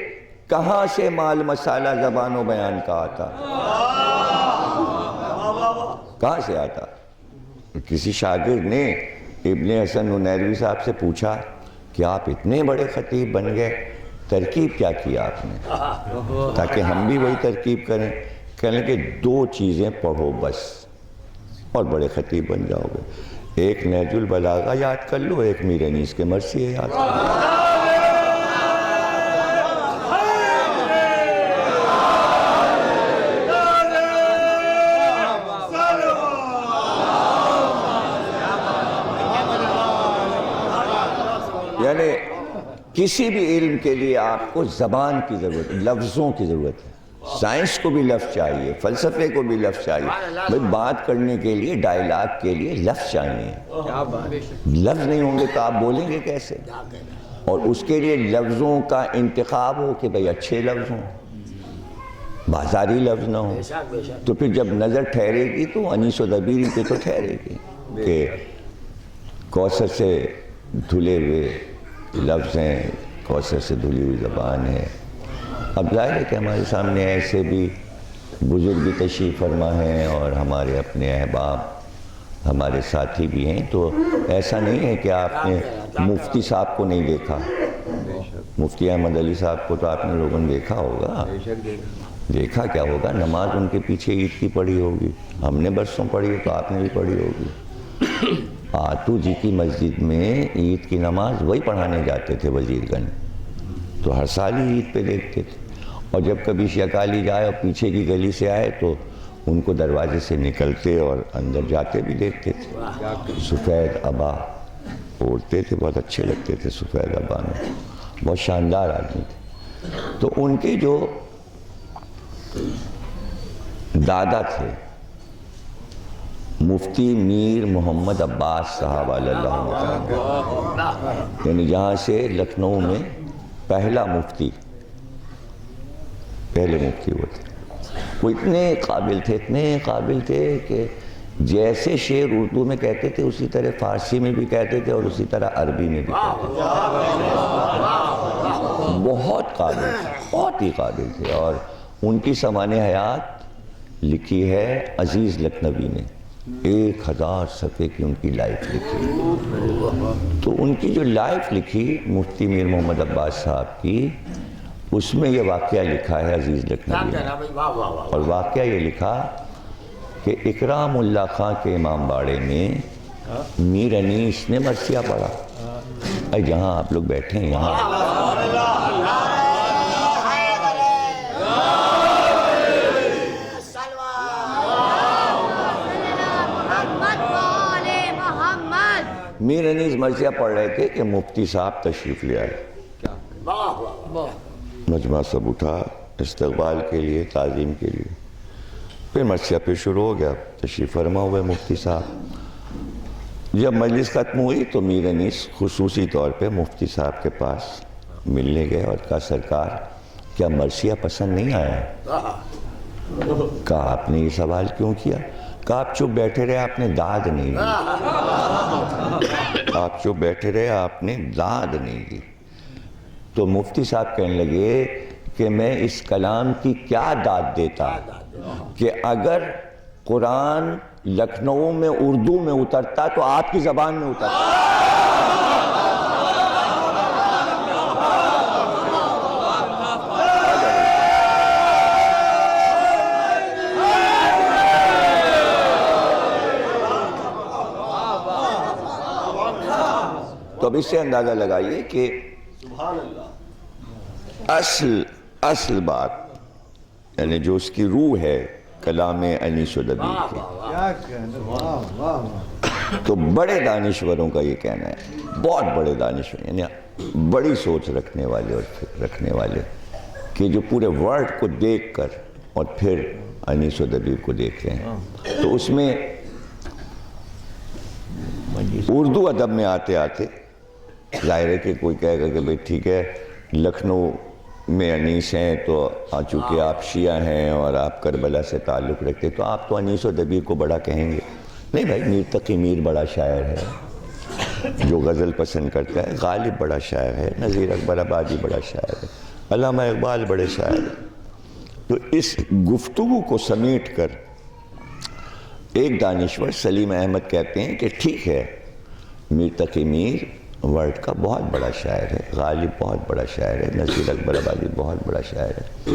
کہاں سے مال مسالہ زبان و بیان کا آتا؟ کہاں سے آتا؟ کسی شاگرد نے ابن حسن ننیروی صاحب سے پوچھا کہ آپ اتنے بڑے خطیب بن گئے، ترکیب کیا کیا آپ نے تاکہ ہم بھی وہی ترکیب کریں؟ کہنے کہ 2 چیزیں پڑھو بس اور بڑے خطیب بن جاؤ گے. ایک نہج البلاغہ یاد کر لو، ایک میر انیس کے مرثیے یاد کر لو. یعنی کسی بھی علم کے لیے آپ کو زبان کی ضرورت ہے، لفظوں کی ضرورت ہے. سائنس کو بھی لفظ چاہیے، فلسفے کو بھی لفظ چاہیے. بھئی بات کرنے کے لیے، ڈائیلاگ کے لیے لفظ چاہیے. لفظ نہیں ہوں گے تو آپ بولیں گے کیسے؟ اور اس کے لیے لفظوں کا انتخاب ہو کہ بھئی اچھے لفظ ہوں، بازاری لفظ نہ ہوں. تو پھر جب نظر ٹھہرے گی تو انیس و دبیر پہ تو ٹھہرے گی کہ کوثر سے دھلے ہوئے لفظ ہیں، کوثر سے دھلی ہوئی زبان ہے. اب ظاہر ہے کہ ہمارے سامنے ایسے بھی بزرگ بھی تشریف فرما ہیں اور ہمارے اپنے احباب، ہمارے ساتھی بھی ہیں. تو ایسا نہیں ہے کہ آپ نے مفتی صاحب کو نہیں دیکھا. مفتی احمد علی صاحب کو تو آپ نے لوگوں نے دیکھا ہوگا. دیکھا کیا ہوگا، نماز ان کے پیچھے عید کی پڑھی ہوگی، ہم نے برسوں پڑھی تو آپ نے بھی پڑھی ہوگی. آتو جی کی مسجد میں عید کی نماز وہی پڑھانے جاتے تھے وزیر گنج، تو ہر سال ہی عید پہ دیکھتے تھے. اور جب کبھی شیخ علی جائے اور پیچھے کی گلی سے آئے تو ان کو دروازے سے نکلتے اور اندر جاتے بھی دیکھتے تھے. سفید عبا اوڑھتے تھے, بہت اچھے لگتے تھے سفید عبا میں, بہت شاندار آدمی تھے. تو ان کے جو دادا تھے مفتی میر محمد عباس صاحب علیہ اللہ, یعنی جہاں سے لکھنؤ میں پہلا مفتی, پہلے مفتی وہ تھے. وہ اتنے قابل تھے کہ جیسے شعر اردو میں کہتے تھے اسی طرح فارسی میں بھی کہتے تھے اور اسی طرح عربی میں بھی کہتے تھے. بہت قابل تھے, بہت ہی قابل تھے. اور ان کی سمان حیات لکھی ہے عزیز لکھنوی نے, 1000 صفحے کی ان کی لائف لکھی. تو ان کی جو لائف لکھی مفتی میر محمد عباس صاحب کی, اس میں یہ واقعہ لکھا ہے عزیز لکھنوی نے. اور واقعہ یہ لکھا کہ اکرام اللہ خان کے امام باڑے میں میر انیس نے مرثیہ پڑھا. اے جہاں آپ لوگ بیٹھے ہیں یہاں میر انیس مرثیہ پڑھ رہے تھے کہ مفتی صاحب تشریف لے آئے. مجمع سب اٹھا استقبال کے لیے, تعظیم کے لیے. پھر مرثیہ پھر شروع ہو گیا, تشریف فرما ہوئے مفتی صاحب. جب مجلس ختم ہوئی تو میر انیس خصوصی طور پہ مفتی صاحب کے پاس ملنے گئے اور کہا سرکار کیا مرثیہ پسند نہیں آیا؟ کہا آپ نے یہ سوال کیوں کیا؟ کہا آپ چپ بیٹھے رہے, آپ نے داد نہیں دی. آپ چپ بیٹھے رہے, آپ نے داد نہیں دی. تو مفتی صاحب کہنے لگے کہ میں اس کلام کی کیا داد دیتا کہ اگر قرآن لکھنؤ میں اردو میں اترتا تو آپ کی زبان میں اترتا. تو اب اس سے اندازہ لگائیے کہ اصل بات یعنی جو اس کی روح ہے کلام انیس و دبیر کی. تو بڑے دانشوروں کا یہ کہنا ہے, بہت بڑے دانشور یعنی بڑی سوچ رکھنے والے اور فکر رکھنے والے, کہ جو پورے ورلڈ کو دیکھ کر اور پھر انیس و دبیر کو دیکھ رہے ہیں. تو اس میں اردو ادب میں آتے آتے ظاہر ہے کہ کوئی کہے گا کہ بھئی ٹھیک ہے لکھنؤ میں انیس ہیں تو چونکہ آپ شیعہ ہیں اور آپ کربلا سے تعلق رکھتے تو آپ تو انیس و دبیر کو بڑا کہیں گے. نہیں بھائی, میر تقی میر بڑا شاعر ہے جو غزل پسند کرتا ہے, غالب بڑا شاعر ہے, نذیر اکبر آبادی بڑا شاعر ہے, علامہ اقبال بڑے شاعر ہیں. تو اس گفتگو کو سمیٹ کر ایک دانشور سلیم احمد کہتے ہیں کہ ٹھیک ہے میر تقی میر ورلڈ کا بہت بڑا شاعر ہے, غالب بہت بڑا شاعر ہے, نذیر اکبر آبادی بہت بڑا شاعر ہے,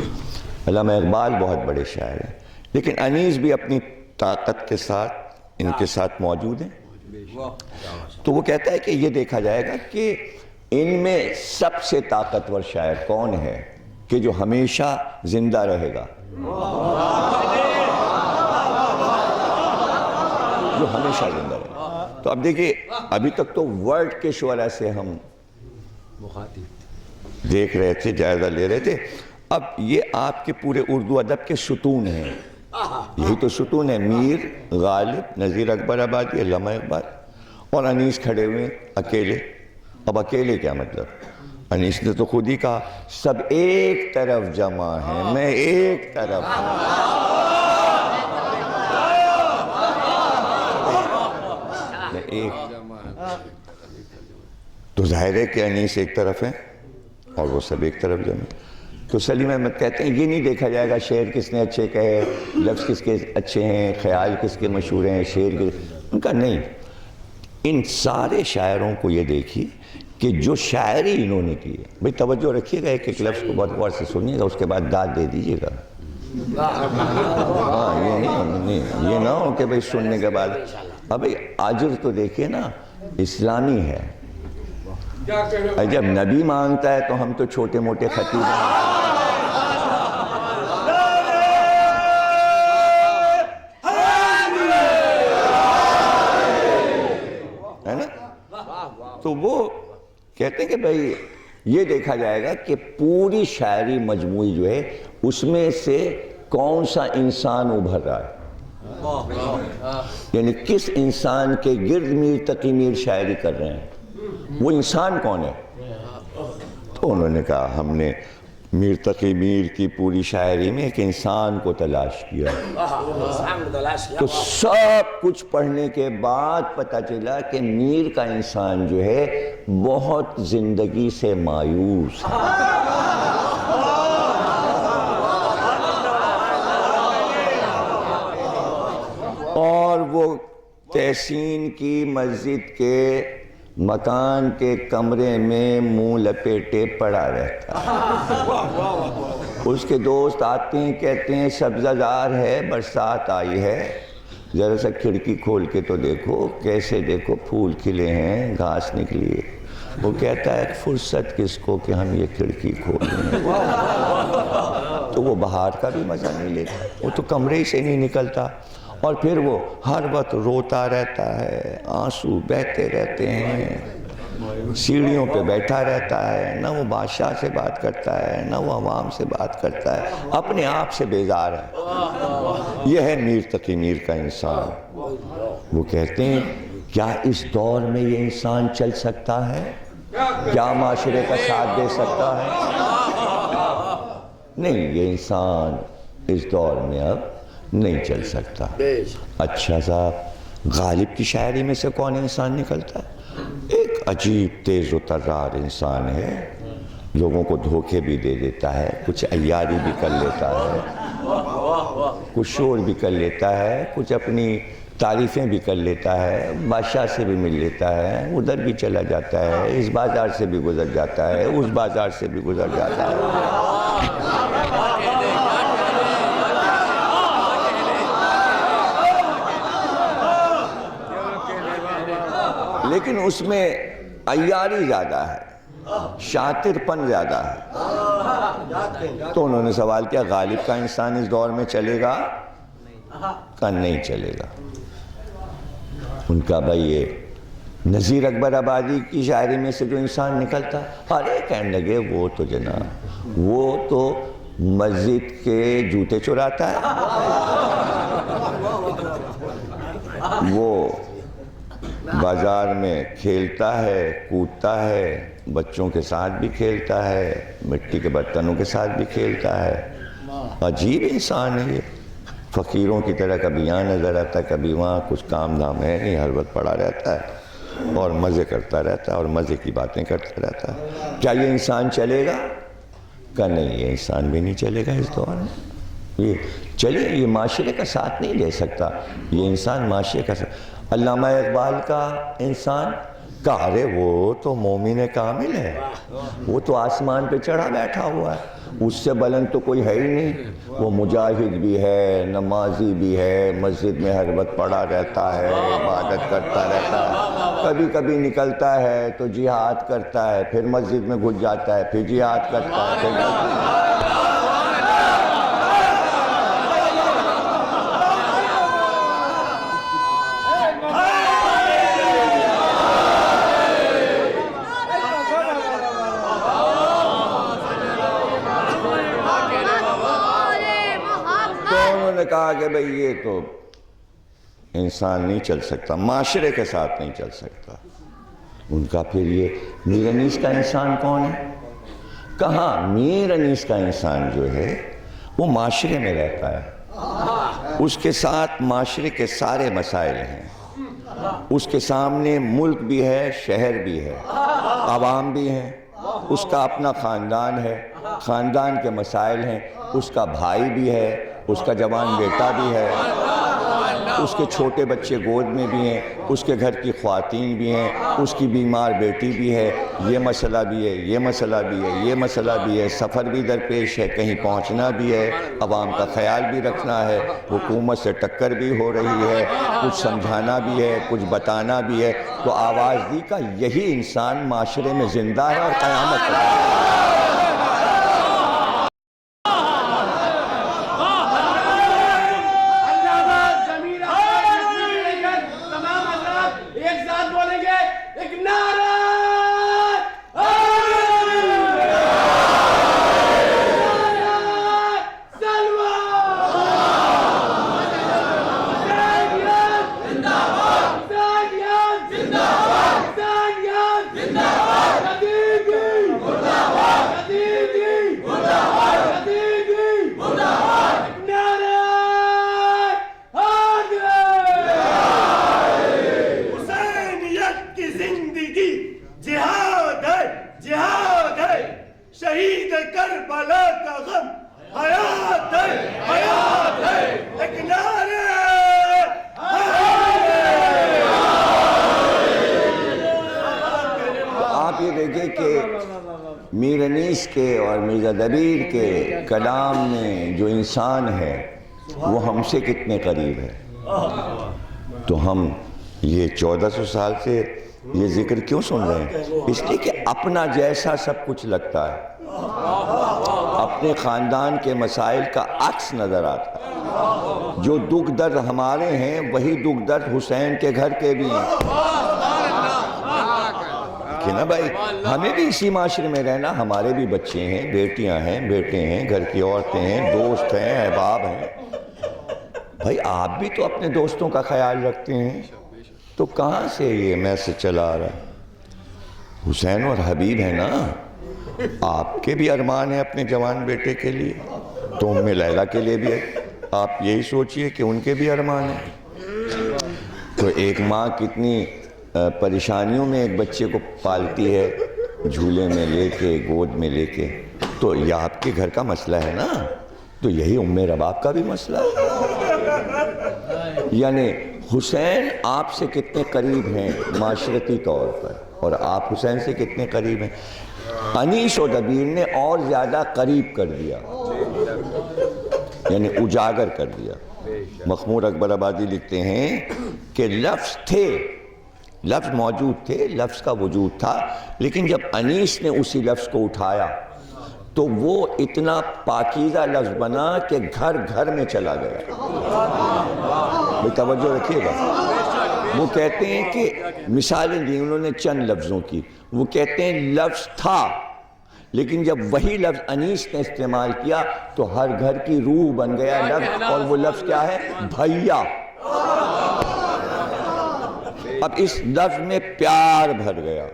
علامہ اقبال بہت بڑے شاعر ہیں, لیکن انیس بھی اپنی طاقت کے ساتھ ان کے ساتھ موجود ہیں. تو وہ کہتا ہے کہ یہ دیکھا جائے گا کہ ان میں سب سے طاقتور شاعر کون ہے کہ جو ہمیشہ زندہ رہے گا, جو ہمیشہ زندہ رہے گا. تو اب دیکھیے ابھی تک تو ورلڈ کے شعراء سے ہم دیکھ رہے تھے, جائزہ لے رہے تھے. اب یہ آپ کے پورے اردو ادب کے ستون ہیں, یہی تو ستون ہے, میر, غالب, نذیر اکبر آبادی, علامہ اقبال, اور انیس کھڑے ہوئے اکیلے. اب اکیلے کیا مطلب؟ انیس نے تو خود ہی کہا سب ایک طرف جمع ہیں, میں ایک طرف ہوں. تو ظاہر ہے کہ انیس ایک طرف ہیں اور وہ سب ایک طرف جمع. تو سلیم احمد کہتے ہیں یہ نہیں دیکھا جائے گا شعر کس نے اچھے کہے, لفظ کس کے اچھے ہیں, خیال کس کے مشہور ہیں, شعر کے, ان کا نہیں. ان سارے شاعروں کو یہ دیکھی کہ جو شاعری انہوں نے کی ہے. بھئی توجہ رکھیے گا, ایک ایک لفظ کو بہت غور سے سنیے گا, اس کے بعد داد دے دیجیے گا. ہاں یہ نہ ہو کہ بھئی سننے کے بعد اب آجر تو دیکھیے نا اسلامی ہے, جب نبی مانگتا ہے تو ہم تو چھوٹے موٹے خطیب ہیں. تو وہ کہتے ہیں کہ بھائی یہ دیکھا جائے گا کہ پوری شاعری مجموعی جو ہے اس میں سے کون سا انسان ابھر رہا ہے، یعنی کس انسان کے گرد میر تقی میر شاعری کر رہے ہیں، وہ انسان کون ہے؟ تو انہوں نے کہا ہم نے میر تقی میر کی پوری شاعری میں ایک انسان کو تلاش کیا، تو سب کچھ پڑھنے کے بعد پتہ چلا کہ میر کا انسان جو ہے بہت زندگی سے مایوس ہے، اور وہ تحسین کی مسجد کے مکان کے کمرے میں منہ لپیٹے پڑا رہتا ہے۔ اس کے دوست آتے ہیں، کہتے ہیں سبزہ زار ہے، برسات آئی ہے، ذرا سا کھڑکی کھول کے تو دیکھو، کیسے دیکھو پھول کھلے ہیں، گھاس نکلی ہے۔ وہ کہتا ہے فرصت کس کو کہ ہم یہ کھڑکی کھولیں، تو وہ بہار کا بھی مزہ نہیں لیتا، وہ تو کمرے سے نہیں نکلتا، اور پھر وہ ہر وقت روتا رہتا ہے، آنسو بہتے رہتے ہیں، سیڑھیوں پہ بیٹھا رہتا ہے، نہ وہ بادشاہ سے بات کرتا ہے نہ وہ عوام سے بات کرتا ہے، اپنے آپ سے بیزار ہے۔ یہ ہے میر تقی میر کا انسان۔ وہ کہتے ہیں کیا اس دور میں یہ انسان چل سکتا ہے؟ کیا معاشرے کا ساتھ دے سکتا ہے؟ نہیں، یہ انسان اس دور میں اب نہیں چل سکتا۔ اچھا صاحب، غالب کی شاعری میں سے کون انسان نکلتا ہے؟ ایک عجیب تیز و طرار انسان ہے، لوگوں کو دھوکے بھی دے دیتا ہے، کچھ عیاری بھی کر لیتا ہے، کچھ شور بھی کر لیتا ہے، کچھ اپنی تعریفیں بھی کر لیتا ہے، بادشاہ سے بھی مل لیتا ہے، ادھر بھی چلا جاتا ہے، اس بازار سے بھی گزر جاتا ہے، اس بازار سے بھی گزر جاتا ہے۔ لیکن اس میں عیاری زیادہ ہے، شاطر پن زیادہ ہے۔ تو انہوں نے سوال کیا غالب کا انسان اس دور میں چلے گا؟ کہ نہیں چلے گا۔ ان کا بھائی یہ نذیر اکبر آبادی کی شاعری میں سے جو انسان نکلتا، ارے کہنے لگے وہ تو جناب وہ تو مسجد کے جوتے چراتا ہے، وہ بازار میں کھیلتا ہے، کودتا ہے، بچوں کے ساتھ بھی کھیلتا ہے، مٹی کے برتنوں کے ساتھ بھی کھیلتا ہے۔ عجیب انسان ہے یہ، فقیروں کی طرح کبھی یہاں نظر آتا ہے، کبھی وہاں، کچھ کام دھام ہے نہیں، ہر وقت پڑا رہتا ہے اور مزے کرتا رہتا ہے اور مزے کی باتیں کرتا رہتا ہے۔ کیا یہ انسان چلے گا؟ کہ نہیں، یہ انسان بھی نہیں چلے گا اس دور میں۔ یہ چلے، یہ معاشرے کا ساتھ نہیں دے سکتا، یہ انسان معاشرے کا ساتھ۔ علامہ اقبال کا انسان کہا ارے وہ تو مومن کامل ہے، وہ تو آسمان پہ چڑھا بیٹھا ہوا ہے، اس سے بلند تو کوئی ہے ہی نہیں، وہ مجاہد بھی ہے، نمازی بھی ہے، مسجد میں ہر وقت پڑا رہتا ہے، عبادت کرتا رہتا ہے، کبھی کبھی نکلتا ہے تو جہاد کرتا ہے، پھر مسجد میں گھس جاتا ہے، پھر جہاد کرتا ہے، پھر کہا کہ بھئی یہ تو انسان نہیں چل سکتا، معاشرے کے ساتھ نہیں چل سکتا۔ ان کا پھر یہ میر انیس کا انسان کون ہے؟ کہاں میر انیس کا انسان جو ہے وہ معاشرے میں رہتا ہے، اس کے ساتھ معاشرے کے سارے مسائل ہیں، اس کے سامنے ملک بھی ہے، شہر بھی ہے، عوام بھی ہیں، اس کا اپنا خاندان ہے، خاندان کے مسائل ہیں، اس کا بھائی بھی ہے، اس کا جوان بیٹا بھی ہے، اس کے چھوٹے بچے گود میں بھی ہیں، اس کے گھر کی خواتین بھی ہیں، اس کی بیمار بیٹی بھی ہے، یہ مسئلہ بھی ہے، یہ مسئلہ بھی ہے، یہ مسئلہ بھی ہے، سفر بھی درپیش ہے، کہیں پہنچنا بھی ہے، عوام کا خیال بھی رکھنا ہے، حکومت سے ٹکر بھی ہو رہی ہے، کچھ سمجھانا بھی ہے، کچھ بتانا بھی ہے، تو آواز دی کا یہی انسان معاشرے میں زندہ ہے اور قیامت ہے۔ ایک ساتھ بولیں گے، ایک نعرہ انیس کے اور مرزا دبیر کے کلام میں جو انسان ہے وہ ہم سے کتنے قریب ہے. تو ہم یہ 1400 سال سے یہ ذکر کیوں سن رہے ہیں؟ اس لیے کہ اپنا جیسا سب کچھ لگتا ہے، اپنے خاندان کے مسائل کا عکس نظر آتا ہے. جو دکھ درد ہمارے ہیں وہی دکھ درد حسین کے گھر کے بھی ہیں کہ نا بھائی. ہمیں بھی اسی معاشرے میں رہنا، ہمارے بھی بچے ہیں، بیٹیاں ہیں، بیٹے ہیں، گھر کی عورتیں ہیں، دوست ہیں، احباب ہیں. بھائی آپ بھی تو اپنے دوستوں کا خیال رکھتے ہیں. تو کہاں سے یہ میسج چلا آ رہا ہے؟ حسین اور حبیب ہے نا. آپ کے بھی ارمان ہیں اپنے جوان بیٹے کے لیے، تو ام لیلہ کے لیے بھی ہے. آپ یہی سوچئے کہ ان کے بھی ارمان ہیں. تو ایک ماں کتنی پریشانیوں میں ایک بچے کو پالتی ہے، جھولے میں لے کے، گود میں لے کے. تو یہ آپ کے گھر کا مسئلہ ہے نا. تو یہی ام رباب کا بھی مسئلہ ہے. یعنی حسین آپ سے کتنے قریب ہیں معاشرتی طور پر، اور آپ حسین سے کتنے قریب ہیں. انیس و دبیر نے اور زیادہ قریب کر دیا، یعنی اجاگر کر دیا. مخمور اکبر آبادی لکھتے ہیں کہ لفظ تھے، لفظ موجود تھے، لفظ کا وجود تھا، لیکن جب انیس نے اسی لفظ کو اٹھایا تو وہ اتنا پاکیزہ لفظ بنا کہ گھر گھر میں چلا گیا. بھئی توجہ رکھیے گا. وہ کہتے ہیں کہ مثالیں دی انہوں نے چند لفظوں کی. وہ کہتے ہیں لفظ تھا، لیکن جب وہی لفظ انیس نے استعمال کیا تو ہر گھر کی روح بن گیا لفظ. اور وہ لفظ کیا ہے؟ بھیا. اب اس لفظ میں پیار بھر گیا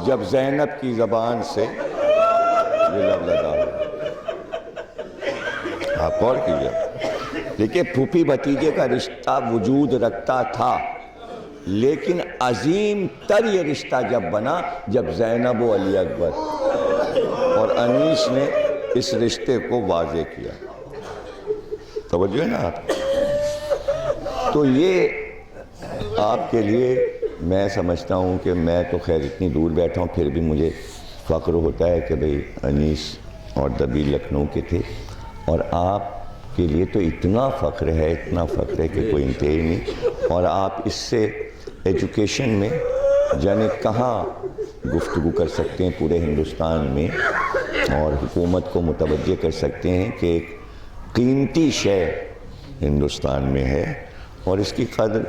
جب زینب کی زبان سے یہ لفظ ادا ہوا. آپ غور کیجئے. دیکھیں پھوپھی بھتیجے کا رشتہ وجود رکھتا تھا، لیکن عظیم تر یہ رشتہ جب بنا جب زینب و علی اکبر اور انیس نے اس رشتے کو واضح کیا. توجہ ہے نا آپ. تو یہ آپ کے لیے میں سمجھتا ہوں کہ میں تو خیر اتنی دور بیٹھا ہوں، پھر بھی مجھے فخر ہوتا ہے کہ بھئی انیس اور دبیر لکھنؤ کے تھے. اور آپ کے لیے تو اتنا فخر ہے، اتنا فخر ہے کہ کوئی انتہائی نہیں. اور آپ اس سے ایجوکیشن میں جانے کہاں گفتگو کر سکتے ہیں پورے ہندوستان میں، اور حکومت کو متوجہ کر سکتے ہیں کہ ایک قیمتی شے ہندوستان میں ہے، اور اس کی قدر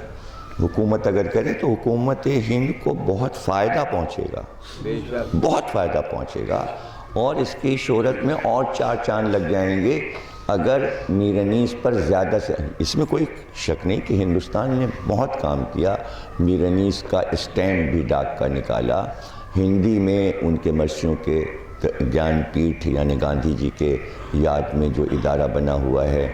حکومت اگر کرے تو حکومت ہند کو بہت فائدہ پہنچے گا، بہت فائدہ پہنچے گا. اور اس کی شہرت میں اور 4 چاند لگ جائیں گے اگر میر انیس پر زیادہ سے. اس میں کوئی شک نہیں کہ ہندوستان نے بہت کام کیا. میر انیس کا اسٹینڈ بھی ڈاک کا نکالا. ہندی میں ان کے مرثیوں کے گیان پیٹھ یعنی گاندھی جی کے یاد میں جو ادارہ بنا ہوا ہے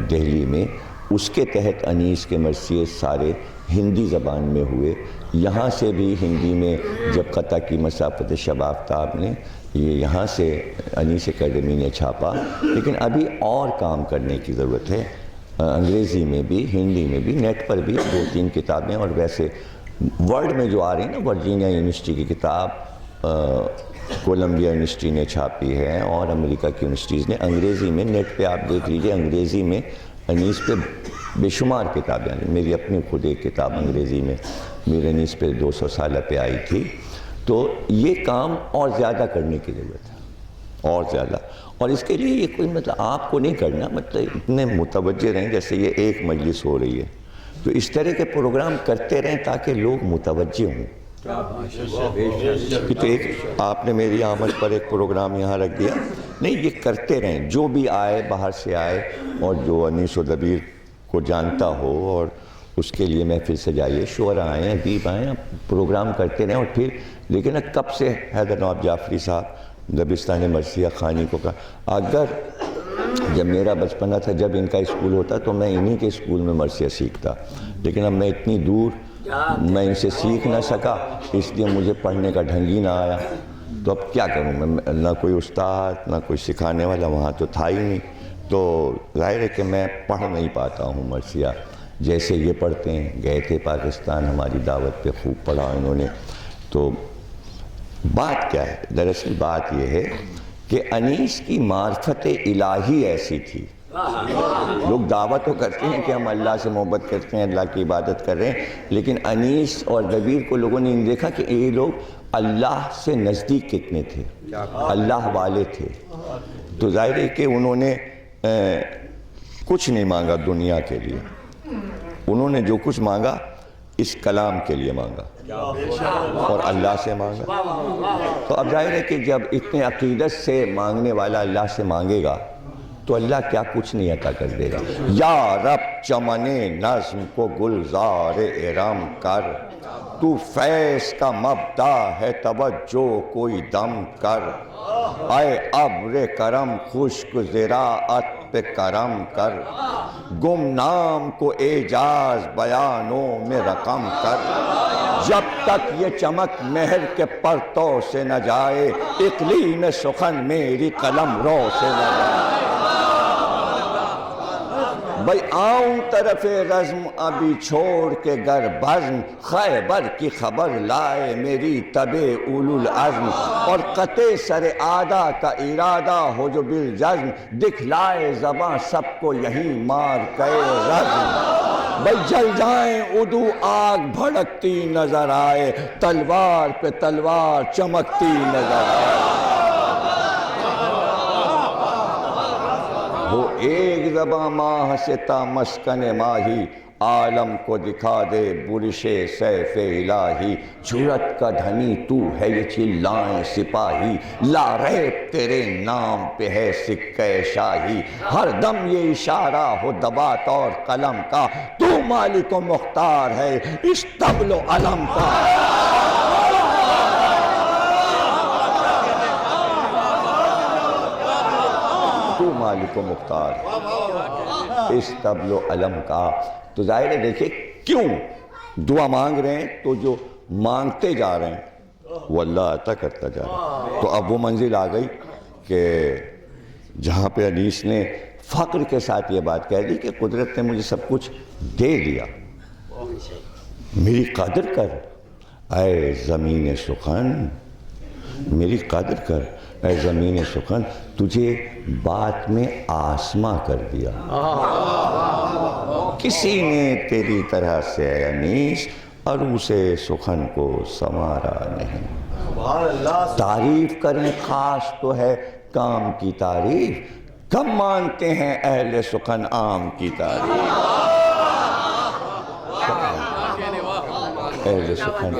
دہلی میں، اس کے تحت انیس کے مرثیے سارے ہندی زبان میں ہوئے. یہاں سے بھی ہندی میں جب قطع کی مسافت شب آفتاب نے یہ یہاں سے انیس اکیڈمی نے چھاپا. لیکن ابھی اور کام کرنے کی ضرورت ہے. انگریزی میں بھی، ہندی میں بھی، نیٹ پر بھی 2-3 کتابیں. اور ویسے ورلڈ میں جو آ رہی ہیں نا، ورجینیا یونیورسٹی کی کتاب کولمبیا یونیورسٹی نے چھاپی ہے، اور امریکہ کی یونیورسٹیز نے انگریزی میں. نیٹ پہ آپ دیکھ لیجئے، انگریزی میں انیس پہ بے شمار کتابیں. میری اپنی خود ایک کتاب انگریزی میں میر انیس پہ 200 سالہ پہ آئی تھی. تو یہ کام اور زیادہ کرنے کی ضرورت ہے، اور زیادہ. اور اس کے لیے یہ کوئی مطلب آپ کو نہیں کرنا، مطلب اتنے متوجہ رہیں جیسے یہ ایک مجلس ہو رہی ہے. تو اس طرح کے پروگرام کرتے رہیں تاکہ لوگ متوجہ ہوں. تو ایک آپ نے میری آمد پر ایک پروگرام یہاں رکھ دیا. نہیں، یہ کرتے رہیں. جو بھی آئے باہر سے آئے، اور جو انیس و دبیر کو جانتا ہو اور اس کے لیے محفل سجائیے. شعراء آئیں، ادیب آئیں، پروگرام کرتے رہیں. اور پھر لیکن کب سے حیدر نواب جعفری صاحب دبستان مرثیہ خوانی کو کہا. اگر جب میرا بچپنا تھا، جب ان کا اسکول ہوتا تو میں انہی کے اسکول میں مرثیہ سیکھتا. لیکن اب میں اتنی دور میں ان سے سیکھ نہ سکا، اس لیے مجھے پڑھنے کا ڈھنگ ہی نہ آیا. تو اب کیا کروں میں؟ نہ کوئی استاد، نہ کوئی سکھانے والا وہاں تو تھا ہی نہیں. تو ظاہر ہے کہ میں پڑھ نہیں پاتا ہوں مرثیہ جیسے یہ پڑھتے ہیں. گئے تھے پاکستان، ہماری دعوت پہ خوب پڑھا انہوں نے. تو بات کیا ہے؟ دراصل بات یہ ہے کہ انیس کی معرفت الہی ایسی تھی. لوگ دعویٰ تو کرتے ہیں کہ ہم اللہ سے محبت کرتے ہیں، اللہ کی عبادت کر رہے ہیں، لیکن انیس اور دبیر کو لوگوں نے دیکھا کہ یہ لوگ اللہ سے نزدیک کتنے تھے، اللہ والے تھے. تو ظاہر ہے کہ انہوں نے کچھ نہیں مانگا دنیا کے لیے، انہوں نے جو کچھ مانگا اس کلام کے لیے مانگا اور اللہ سے مانگا. تو اب ظاہر ہے کہ جب اتنے عقیدت سے مانگنے والا اللہ سے مانگے گا تو اللہ کیا کچھ نہیں عطا کر دے گا. یا رب چمن نظم کو گلزار ارم کر، تو فیض کا مبدا ہے توجہ کوئی دم کر. اے ابر کرم خشک زراعت پہ کرم کر، گمنام کو اعجاز بیانوں میں رقم کر. جب تک یہ چمک مہر کے پرتو سے نہ جائے، اقلیم سخن میری قلم رو سے نہ جائے. بھئی آؤں طرف رزم ابھی چھوڑ کے گر بزم، خیبر کی خبر لائے میری طبع اولو العزم. اور قطع سر آدھا کا ارادہ ہو جو بالجزم، دکھلائے زباں سب کو یہی مار کے رزم. بھئی جل جائیں عدو آگ بھڑکتی نظر آئے، تلوار پہ تلوار چمکتی نظر آئے. وہ ایک زباں ماہ سے تا مسکن ماہی، عالم کو دکھا دے برش سیف الہی. جرأت کا دھنی تو ہے یہ چلائیں سپاہی، لا ریب تیرے نام پہ ہے سکہ شاہی. ہر دم یہ اشارہ ہو دبات اور قلم کا، تو مالک و مختار ہے اس طبل و علم کا. تو مالک و مختار اس طبل و علم کا. تو ظاہر ہے دیکھیں کیوں دعا مانگ رہے ہیں، تو جو مانگتے جا رہے ہیں وہ اللہ عطا کرتا جا رہا ہے. تو اب وہ منزل آ گئی کہ جہاں پہ انیس نے فخر کے ساتھ یہ بات کہہ دی کہ قدرت نے مجھے سب کچھ دے دیا، میری قدر کر اے زمین سخن، میری قدر کر اے زمین سخن. تجھے بات میں آسماں کر دیا، کسی نے تیری طرح سے اے انیس عروس سخن کو سنوارا نہیں. تعریف کریں خاص تو ہے کام کی تعریف، کم مانتے ہیں اہل سخن عام کی تعریف. اہل سخن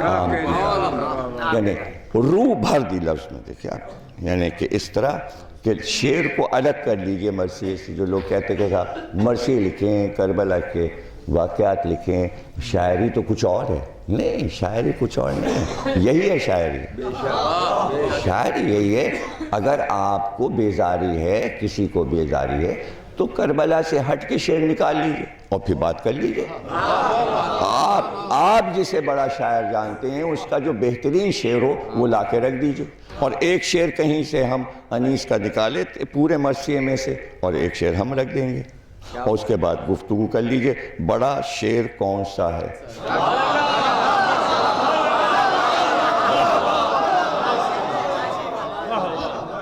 عام کی تعریف یعنی روح بھر دی لفظ میں. دیکھیں آپ، یعنی کہ اس طرح کہ شعر کو الگ کر لیجئے مرثیے سے. جو لوگ کہتے کہ صاحب مرثیے لکھیں، کربلا کے واقعات لکھیں، شاعری تو کچھ اور ہے. نہیں، شاعری کچھ اور نہیں، یہی ہے شاعری. شاعری یہی ہے. اگر آپ کو بیزاری ہے، کسی کو بیزاری ہے، تو کربلا سے ہٹ کے شعر نکال لیجئے اور پھر بات کر لیجئے. آپ جسے بڑا شاعر جانتے ہیں اس کا جو بہترین شعر ہو وہ لا کے رکھ دیجئے، اور ایک شعر کہیں سے ہم انیس کا نکالے پورے مرثیے میں سے اور ایک شعر ہم رکھ دیں گے، اور اس کے بعد گفتگو کر لیجئے بڑا شعر کون سا ہے.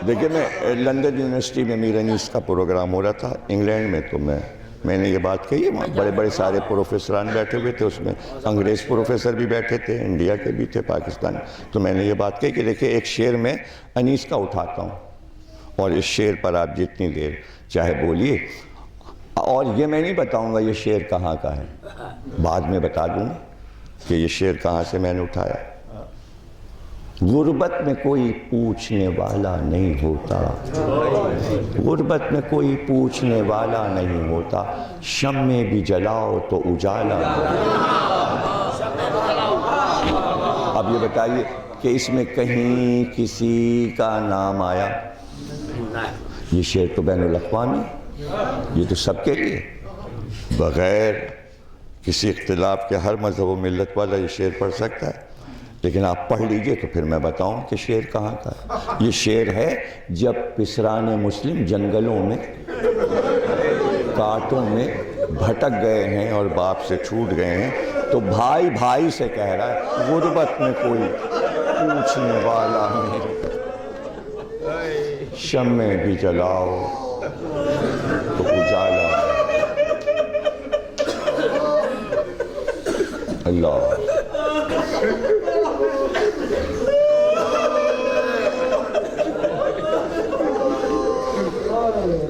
دیکھیں میں لندن یونیورسٹی میں میر انیس کا پروگرام ہو رہا تھا انگلینڈ میں. تو میں نے یہ بات کہی ہے، وہاں بڑے بڑے سارے پروفیسران بیٹھے ہوئے تھے، اس میں انگریز پروفیسر بھی بیٹھے تھے، انڈیا کے بھی تھے، پاکستان. تو میں نے یہ بات کہی کہ دیکھیں ایک شعر میں انیس کا اٹھاتا ہوں اور اس شعر پر آپ جتنی دیر چاہے بولیے، اور یہ میں نہیں بتاؤں گا یہ شعر کہاں کا ہے، بعد میں بتا دوں گا کہ یہ شعر کہاں سے میں نے اٹھایا. غربت میں کوئی پوچھنے والا نہیں ہوتا، غربت میں کوئی پوچھنے والا نہیں ہوتا، شمع بھی جلاؤ تو اجالا ہوتا. اب یہ بتائیے کہ اس میں کہیں کسی کا نام آیا؟ یہ شعر تو بین الاقوامی، یہ تو سب کے لیے، بغیر کسی اختلاف کے ہر مذہب و ملت والا یہ شعر پڑھ سکتا ہے. لیکن آپ پڑھ لیجئے تو پھر میں بتاؤں کہ شعر کہاں کا ہے. یہ شعر ہے جب پسران مسلم جنگلوں میں، کانٹوں میں بھٹک گئے ہیں اور باپ سے چھوٹ گئے ہیں، تو بھائی بھائی سے کہہ رہا ہے غربت میں کوئی پوچھنے والا میرے شمع بھی جلاؤ تو اجالا اللہ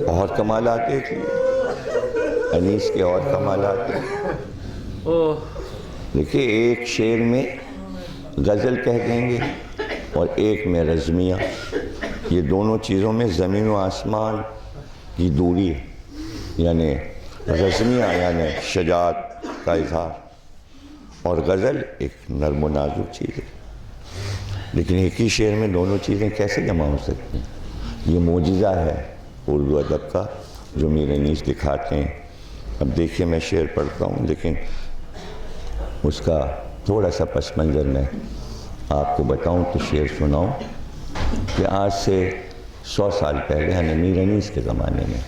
اور کمالات دیکھ لیے انیس کے اور کمالات دیکھیے ایک شعر میں غزل کہہ دیں گے اور ایک میں رزمیہ یہ دونوں چیزوں میں زمین و آسمان کی دوری ہے یعنی رزمیہ یعنی شجاعت کا اظہار اور غزل ایک نرم و نازک چیز ہے لیکن ایک ہی شعر میں دونوں چیزیں کیسے جمع ہو سکتی ہیں یہ معجزہ ہے اردو ادب کا جو میر انیس دکھاتے ہیں اب دیکھیے میں شعر پڑھتا ہوں لیکن اس کا تھوڑا سا پس منظر میں آپ کو بتاؤں تو شعر سناؤں کہ آج سے 100 سال پہلے یعنی میر انیس کے زمانے میں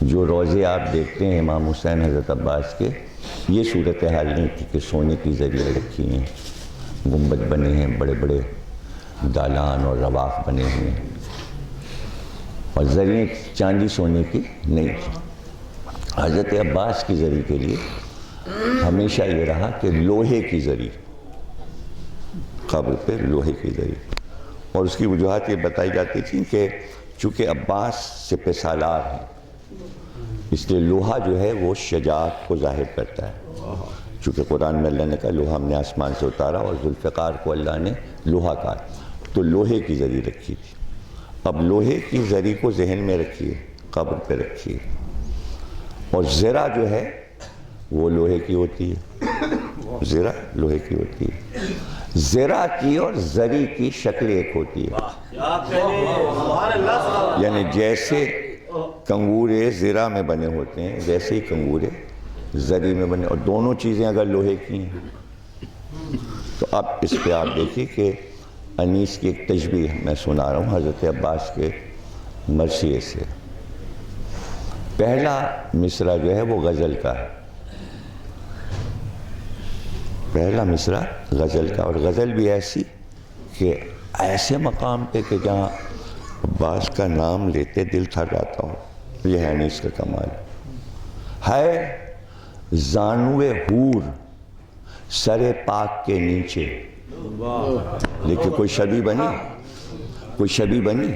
جو روضے آپ دیکھتے ہیں امام حسین حضرت عباس کے یہ صورتحال نہیں تھی کہ سونے کی ذریعے رکھی ہیں گنبد بنے ہیں بڑے بڑے دالان اور رواق بنے ہوئے ہیں اور ذریعے چاندی سونے کی نہیں تھی حضرت عباس کی ذریعے کے لیے ہمیشہ یہ رہا کہ لوہے کی ذریعے قبر پہ لوہے کی ذریعے اور اس کی وجوہات یہ بتائی جاتی تھی کہ چونکہ عباس سپہ سالار ہیں اس لیے لوہا جو ہے وہ شجاعت کو ظاہر کرتا ہے چونکہ قرآن میں اللہ نے کہا لوہا ہم نے آسمان سے اتارا اور ذوالفقار کو اللہ نے لوہا کہا تو لوہے کی ذریعے رکھی تھی اب لوہے کی ذریعے کو ذہن میں رکھیے قبر پہ رکھیے اور زرہ جو ہے وہ لوہے کی ہوتی ہے زرہ لوہے کی ہوتی ہے زرہ کی اور زری کی شکل ایک ہوتی ہے یعنی جیسے کنگورے زرہ میں بنے ہوتے ہیں ویسے ہی کنگورے زری میں بنے اور دونوں چیزیں اگر لوہے کی ہیں تو اب اس پہ آپ دیکھیے کہ انیس کی ایک تشبیہ میں سنا رہا ہوں حضرت عباس کے مرثیے سے پہلا مصرع جو ہے وہ غزل کا ہے پہلا مصرع غزل کا اور غزل بھی ایسی کہ ایسے مقام پہ کہ جہاں عباس کا نام لیتے دل تھر جاتا ہو یہ ہے انیس کا کمال ہے زانوے حور سر پاک کے نیچے لیکن کوئی شبیہ بنی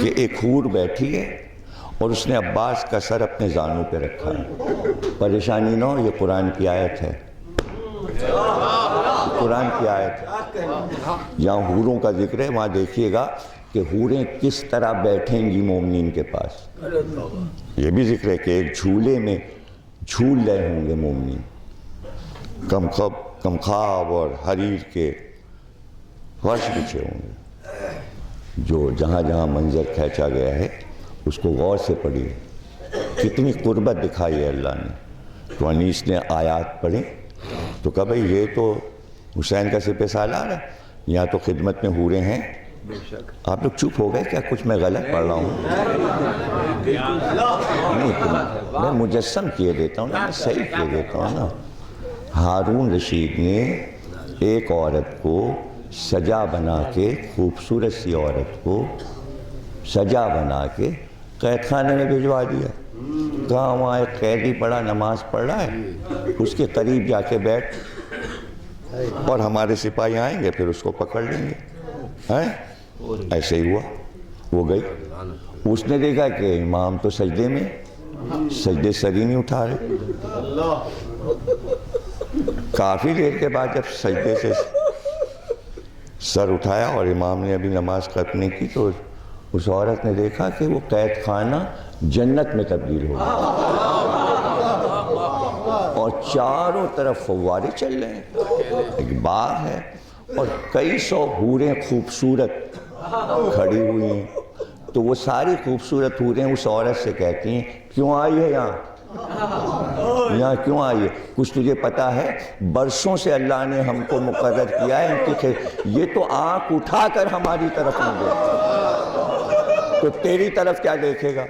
کہ ایک حور بیٹھی ہے اور اس نے عباس کا سر اپنے زانوں پہ رکھا ہے پریشانی نہ ہو یہ قرآن کی آیت ہے قرآن کی آیت ہے جہاں حوروں کا ذکر ہے وہاں دیکھیے گا کہ حوریں کس طرح بیٹھیں گی مومنین کے پاس یہ بھی ذکر ہے کہ ایک جھولے میں جھول رہے ہوں گے مومنین کمخاب اور حریر کے فرش بچھے ہوں گے جو جہاں جہاں منظر کھینچا گیا ہے اس کو غور سے پڑھیے کتنی قربت دکھائی ہے اللہ نے تو انیس نے آیات پڑھیں تو کہا بھائی یہ تو حسین کا سپہ سالار ہے یہاں تو خدمت میں حوریں ہیں آپ لوگ چپ ہو گئے کیا کچھ میں غلط پڑھ رہا ہوں نہیں میں مجسم کیے دیتا ہوں نا میں صحیح کیے دیتا ہوں نا ہارون رشید نے ایک عورت کو سجا بنا کے خوبصورت سی عورت کو سجا بنا کے قید خانے میں بھجوا دیا کہاں وہاں ایک قیدی پڑا نماز پڑھ رہا ہے اس کے قریب جا کے بیٹھ اور ہمارے سپاہی آئیں گے پھر اس کو پکڑ لیں گے ایسے ہی ہوا وہ گئی اس نے دیکھا کہ امام تو سجدے میں سجدے سر ہی نہیں اٹھا رہے کافی دیر کے بعد جب سجدے سے سر اٹھایا اور امام نے ابھی نماز ختم نہیں کی تو اس عورت نے دیکھا کہ وہ قید خانہ جنت میں تبدیل ہو گیا اور چاروں طرف فوارے چل رہے ہیں ایک باغ ہے اور کئی سو حوریں خوبصورت کھڑی ہوئی ہیں تو وہ ساری خوبصورت حوریں اس عورت سے کہتی ہیں کیوں آئی ہے یہاں کیوں آئی ہے کچھ تجھے پتا ہے برسوں سے اللہ نے ہم کو مقرر کیا ہے یہ تو آنکھ اٹھا کر ہماری طرف نہیں دیکھتا تو تیری طرف کیا دیکھے گا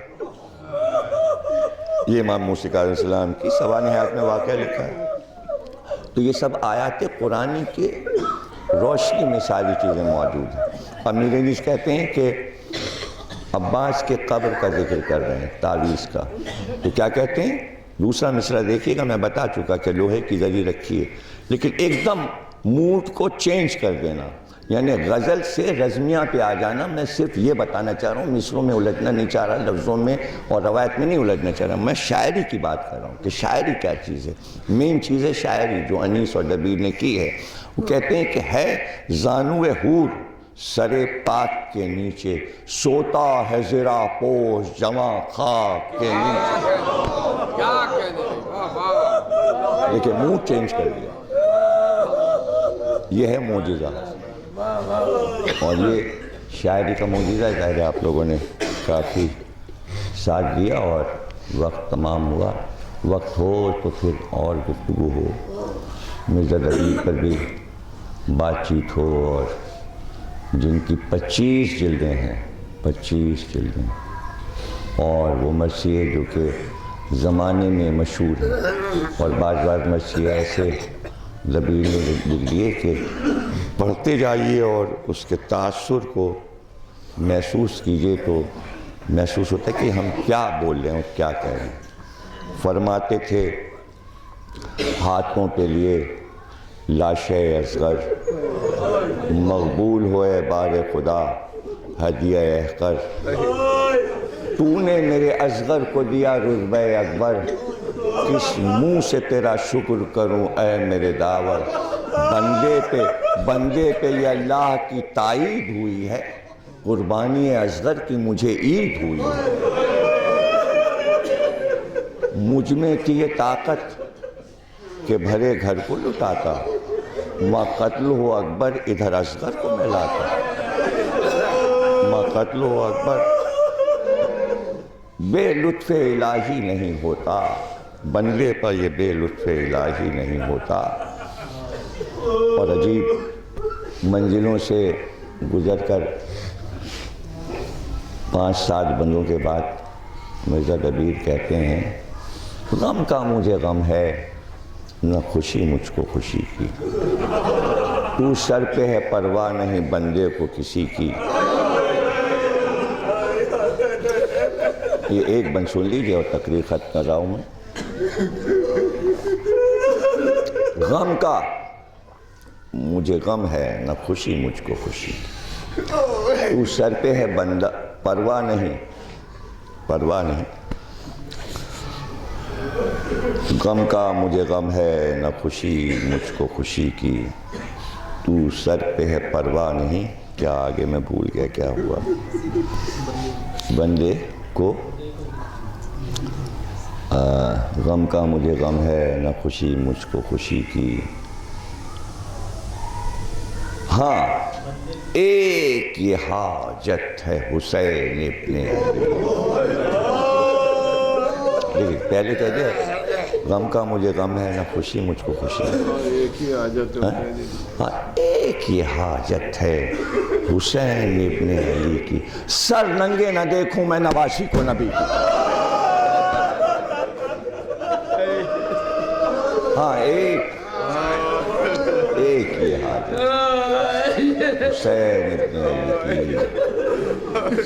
یہ امام موسیٰ علیہ السلام کی سوانح حیات میں واقعہ لکھا ہے تو یہ سب آیات قرآنی کے روشنی میں ساری چیزیں موجود ہیں. امیر انیس کہتے ہیں کہ عباس کے قبر کا ذکر کر رہے ہیں، تعویذ کا. تو کیا کہتے ہیں؟ دوسرا مصرع دیکھیے گا، میں بتا چکا کہ لوہے کی زری رکھی ہے، لیکن ایک دم موڈ کو چینج کر دینا، یعنی غزل سے رزمیہ پہ آ جانا. میں صرف یہ بتانا چاہ رہا ہوں، مصروں میں الجھنا نہیں چاہ رہا، لفظوں میں اور روایت میں نہیں الجھنا چاہ رہا. میں شاعری کی بات کر رہا ہوں کہ شاعری کیا چیز ہے. مین چیز ہے شاعری جو انیس اور دبیر نے کی ہے. وہ کہتے ہیں کہ ہے زانو حور سر پاک کے نیچے، سوتا ہے زرا پوش جواں خاک کے نیچے. دیکھیں موڈ چینج کر دیا. یہ ہے معجزہ، اور یہ شاعری کا معجزہ. ظاہر ہے آپ لوگوں نے کافی ساتھ دیا اور وقت تمام ہوا. وقت ہو تو پھر اور گفتگو ہو، مرزا دبیر پر بھی بات چیت ہو، اور جن کی 25 جلدیں ہیں، 25 جلدیں، اور وہ مرثیے جو کہ زمانے میں مشہور ہیں. اور بعض مرثیے ایسے دبیر نے لکھ دیے کہ پڑھتے جائیے اور اس کے تاثر کو محسوس کیجئے تو محسوس ہوتا ہے کہ ہم کیا بول رہے ہیں اور کیا کہہ رہے ہیں. فرماتے تھے ہاتھوں پہ لیے لاش اصغر، مقبول ہوئے بار خدا ہدیہ احقر. تو نے میرے اصغر کو دیا رتبہ اکبر، کس منہ سے تیرا شکر کروں اے میرے داور. بندے پہ یہ اللہ کی تائید ہوئی ہے، قربانی اصغر کی مجھے عید ہوئی ہے. مجھ میں تھی یہ طاقت کہ بھرے گھر کو لٹاتا، ماں قتل ہو اکبر ادھر اصغر کو میں لاتا. ماں قتل ہو اکبر. بے لطف الہی نہیں ہوتا، بندے پر یہ بے لطف الہی نہیں ہوتا. اور عجیب منزلوں سے گزر کر 5-7 بندوں کے بعد مرزا دبیر کہتے ہیں غم کا مجھے غم ہے، نہ خوشی مجھ کو خوشی کی. تو سر پہ ہے پرواہ نہیں بندے کو کسی کی. یہ ایک بند سن لیجیے اور تقریر ختم کر رہا ہوں میں. غم کا مجھے غم ہے، نہ خوشی مجھ کو خوشی. تو سر پہ ہے بندہ پرواہ نہیں. غم کا مجھے غم ہے، نہ خوشی مجھ کو خوشی کی. تو سر پہ ہے پرواہ نہیں. کیا آگے میں بھول گیا کیا ہوا. بندے کو غم کا مجھے غم ہے، نہ خوشی مجھ کو خوشی کی. ہاں ایک یہ حاجت ہے حسین ابن علی. دیکھیے پہلے کہہ دیا غم کا مجھے غم ہے، نہ خوشی مجھ کو خوشی. ہاں ایک یہ حاجت ہے حسین ابن علی کی، سر ننگے نہ دیکھوں میں نواشی کو نبی کی. ہاں ایک یہ حاجت حسین ابن علی کی،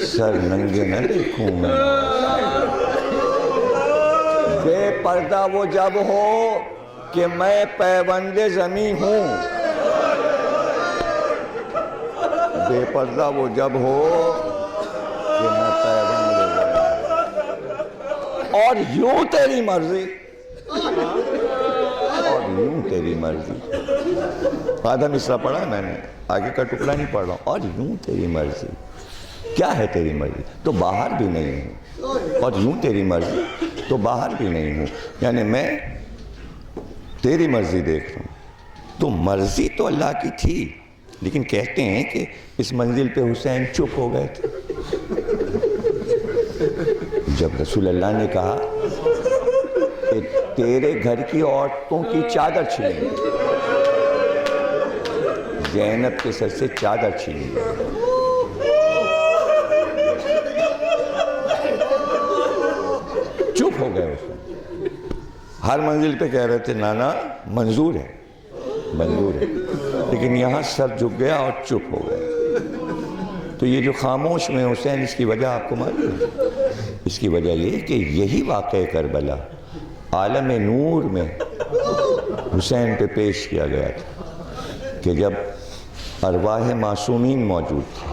سر ننگے نہ دیکھوں میں. بے پردہ وہ جب ہو کہ میں پیوند زمیں ہوں. بے پردہ وہ جب ہو کہ میں پیوند زمیں ہوں. اور یوں تیری مرضی، اور یوں تیری مرضی. آدھا مصرع پڑھا ہے میں نے، آگے کا ٹکڑا نہیں پڑھ رہا ہوں. اور یوں تیری مرضی. کیا ہے تیری مرضی؟ تو باہر بھی نہیں ہوں. اور یوں تیری مرضی تو باہر بھی نہیں ہوں. یعنی میں تیری مرضی دیکھ رہا ہوں. تو مرضی تو اللہ کی تھی، لیکن کہتے ہیں کہ اس منزل پہ حسین چپ ہو گئے تھے. جب رسول اللہ نے کہا کہ تیرے گھر کی عورتوں کی چادر چھینی، زینب کے سر سے چادر چھینی، چپ ہو گئے. اس میں ہر منزل پہ کہہ رہے تھے نانا منظور ہے. منظور ہے، لیکن یہاں سر جھک گیا اور چپ ہو گیا۔ تو یہ جو خاموش میں حسین، اس کی وجہ آپ کو معلوم ہے؟ اس کی وجہ یہ کہ یہی واقعہ کربلا عالم نور میں حسین پہ پیش کیا گیا تھا کہ جب ارواح معصومین موجود تھی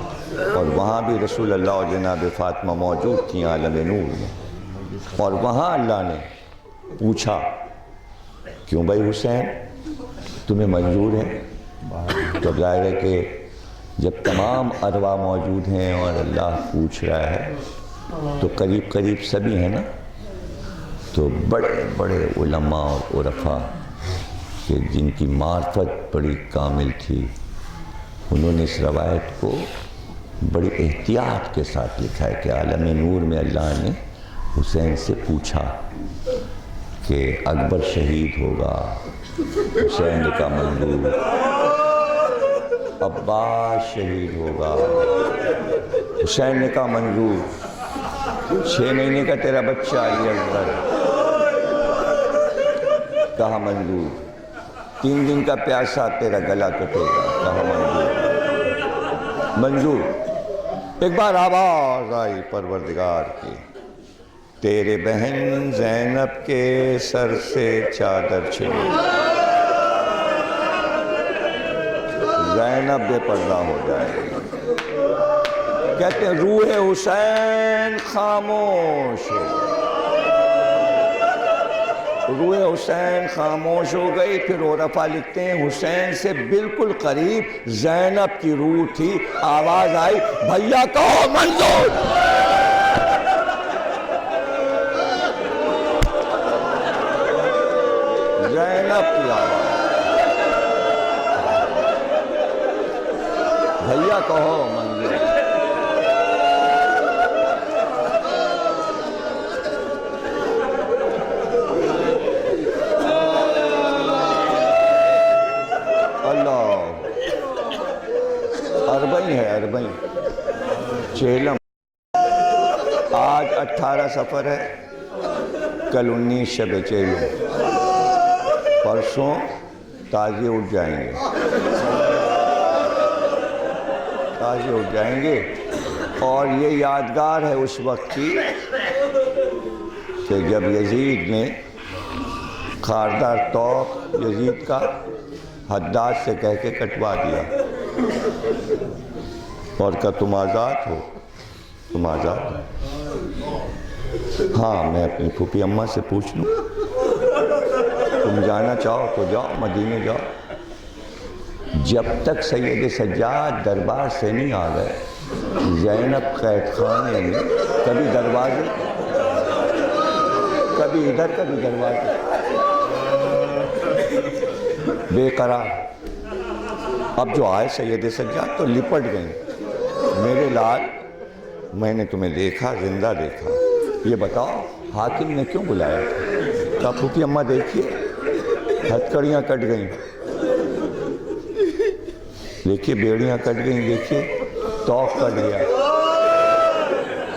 اور وہاں بھی رسول اللہ اور جناب فاطمہ موجود تھیں عالم نور میں، اور وہاں اللہ نے پوچھا کیوں بھائی حسین تمہیں منظور ہے؟ تو ظاہر ہے کہ جب تمام ارواح موجود ہیں اور اللہ پوچھ رہا ہے تو قریب قریب سبھی ہیں نا۔ تو بڑے بڑے علماء اور عرفاء کہ جن کی معرفت بڑی کامل تھی، انہوں نے اس روایت کو بڑی احتیاط کے ساتھ لکھا ہے کہ عالم نور میں اللہ نے حسین سے پوچھا کہ اکبر شہید ہوگا، حسین کا منظور، عباس شہید ہوگا، حسین نے کہا منظور، 6 مہینے کا تیرا بچہ علی اکبر، کہا منظور، 3 دن کا پیاسا تیرا گلا کٹے گا، کہا منظور، منظور۔ ایک بار آواز آئی پروردگار کی، تیرے بہن زینب کے سر سے چادر چھنی، زینب بے پردہ ہو جائے گی۔ کہتے ہیں روح حسین خاموش ہو گئی، روح حسین خاموش ہو گئی۔ پھر عرفاء لکھتے ہیں حسین سے بالکل قریب زینب کی روح تھی، آواز آئی بھیا کہو منظور۔ زینب کی آواز، بھیا کہو منظور۔ اربعین ہے، اربعین چہلم۔ آج 18 سفر ہے، کل 19 شب چہلم، پرسوں تازی اٹھ جائیں گے، تازی اٹھ جائیں گے۔ اور یہ یادگار ہے اس وقت کی کہ جب یزید نے خاردار توق یزید کا حداد سے کہہ کے کٹوا دیا اور کہا تم آزاد ہو، تم آزاد ہو۔ ہاں میں اپنی پھوپھی اماں سے پوچھ لوں، تم جانا چاہو تو جاؤ، مدینے جاؤ۔ جب تک سید سجاد دربار سے نہیں آ گئے، زینب قید خانے میں کبھی دروازے، کبھی ادھر کبھی دروازے، بے قرار۔ اب جو آئے سید سجاد تو لپٹ گئیں، میرے لال میں نے تمہیں دیکھا، زندہ دیکھا، یہ بتاؤ حاکم نے کیوں بلایا تھا؟ کہا پھوپھی اماں دیکھیے ہتھکڑیاں کٹ گئیں، دیکھیے بیڑیاں کٹ گئیں، دیکھیے توق کٹ گیا۔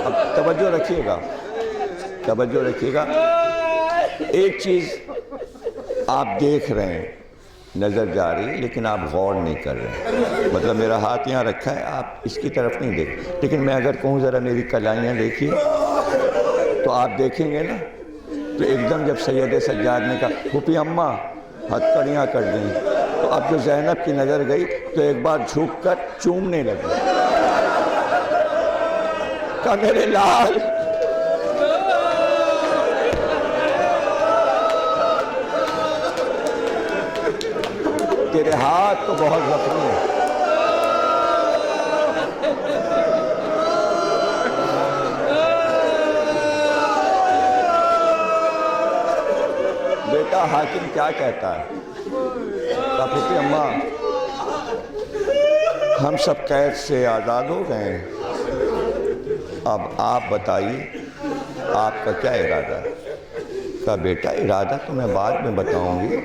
اب توجہ رکھیے گا، توجہ رکھیے گا، ایک چیز آپ دیکھ رہے ہیں، نظر جا رہی ہے، لیکن آپ غور نہیں کر رہے۔ مطلب میرا ہاتھ یہاں رکھا ہے، آپ اس کی طرف نہیں دیکھ، لیکن میں اگر کہوں ذرا میری کلائیاں دیکھیے تو آپ دیکھیں گے نا۔ تو ایک دم جب سید سجاد نے کہا پھوپھی اماں ہتھکڑیاں کٹ گئیں، تو اب جو زینب کی نظر گئی تو ایک بار جھک کر چومنے لگی، کہا میرے لال تیرے ہاتھ تو بہت زخمی ہے۔ بیٹا حاکم کیا کہتا ہے؟ کہا پھوپھی اماں ہم سب قید سے آزاد ہو گئے ہیں، اب آپ بتائیے آپ کا کیا ارادہ ہے؟ کہا بیٹا ارادہ تو میں بعد میں بتاؤں گی،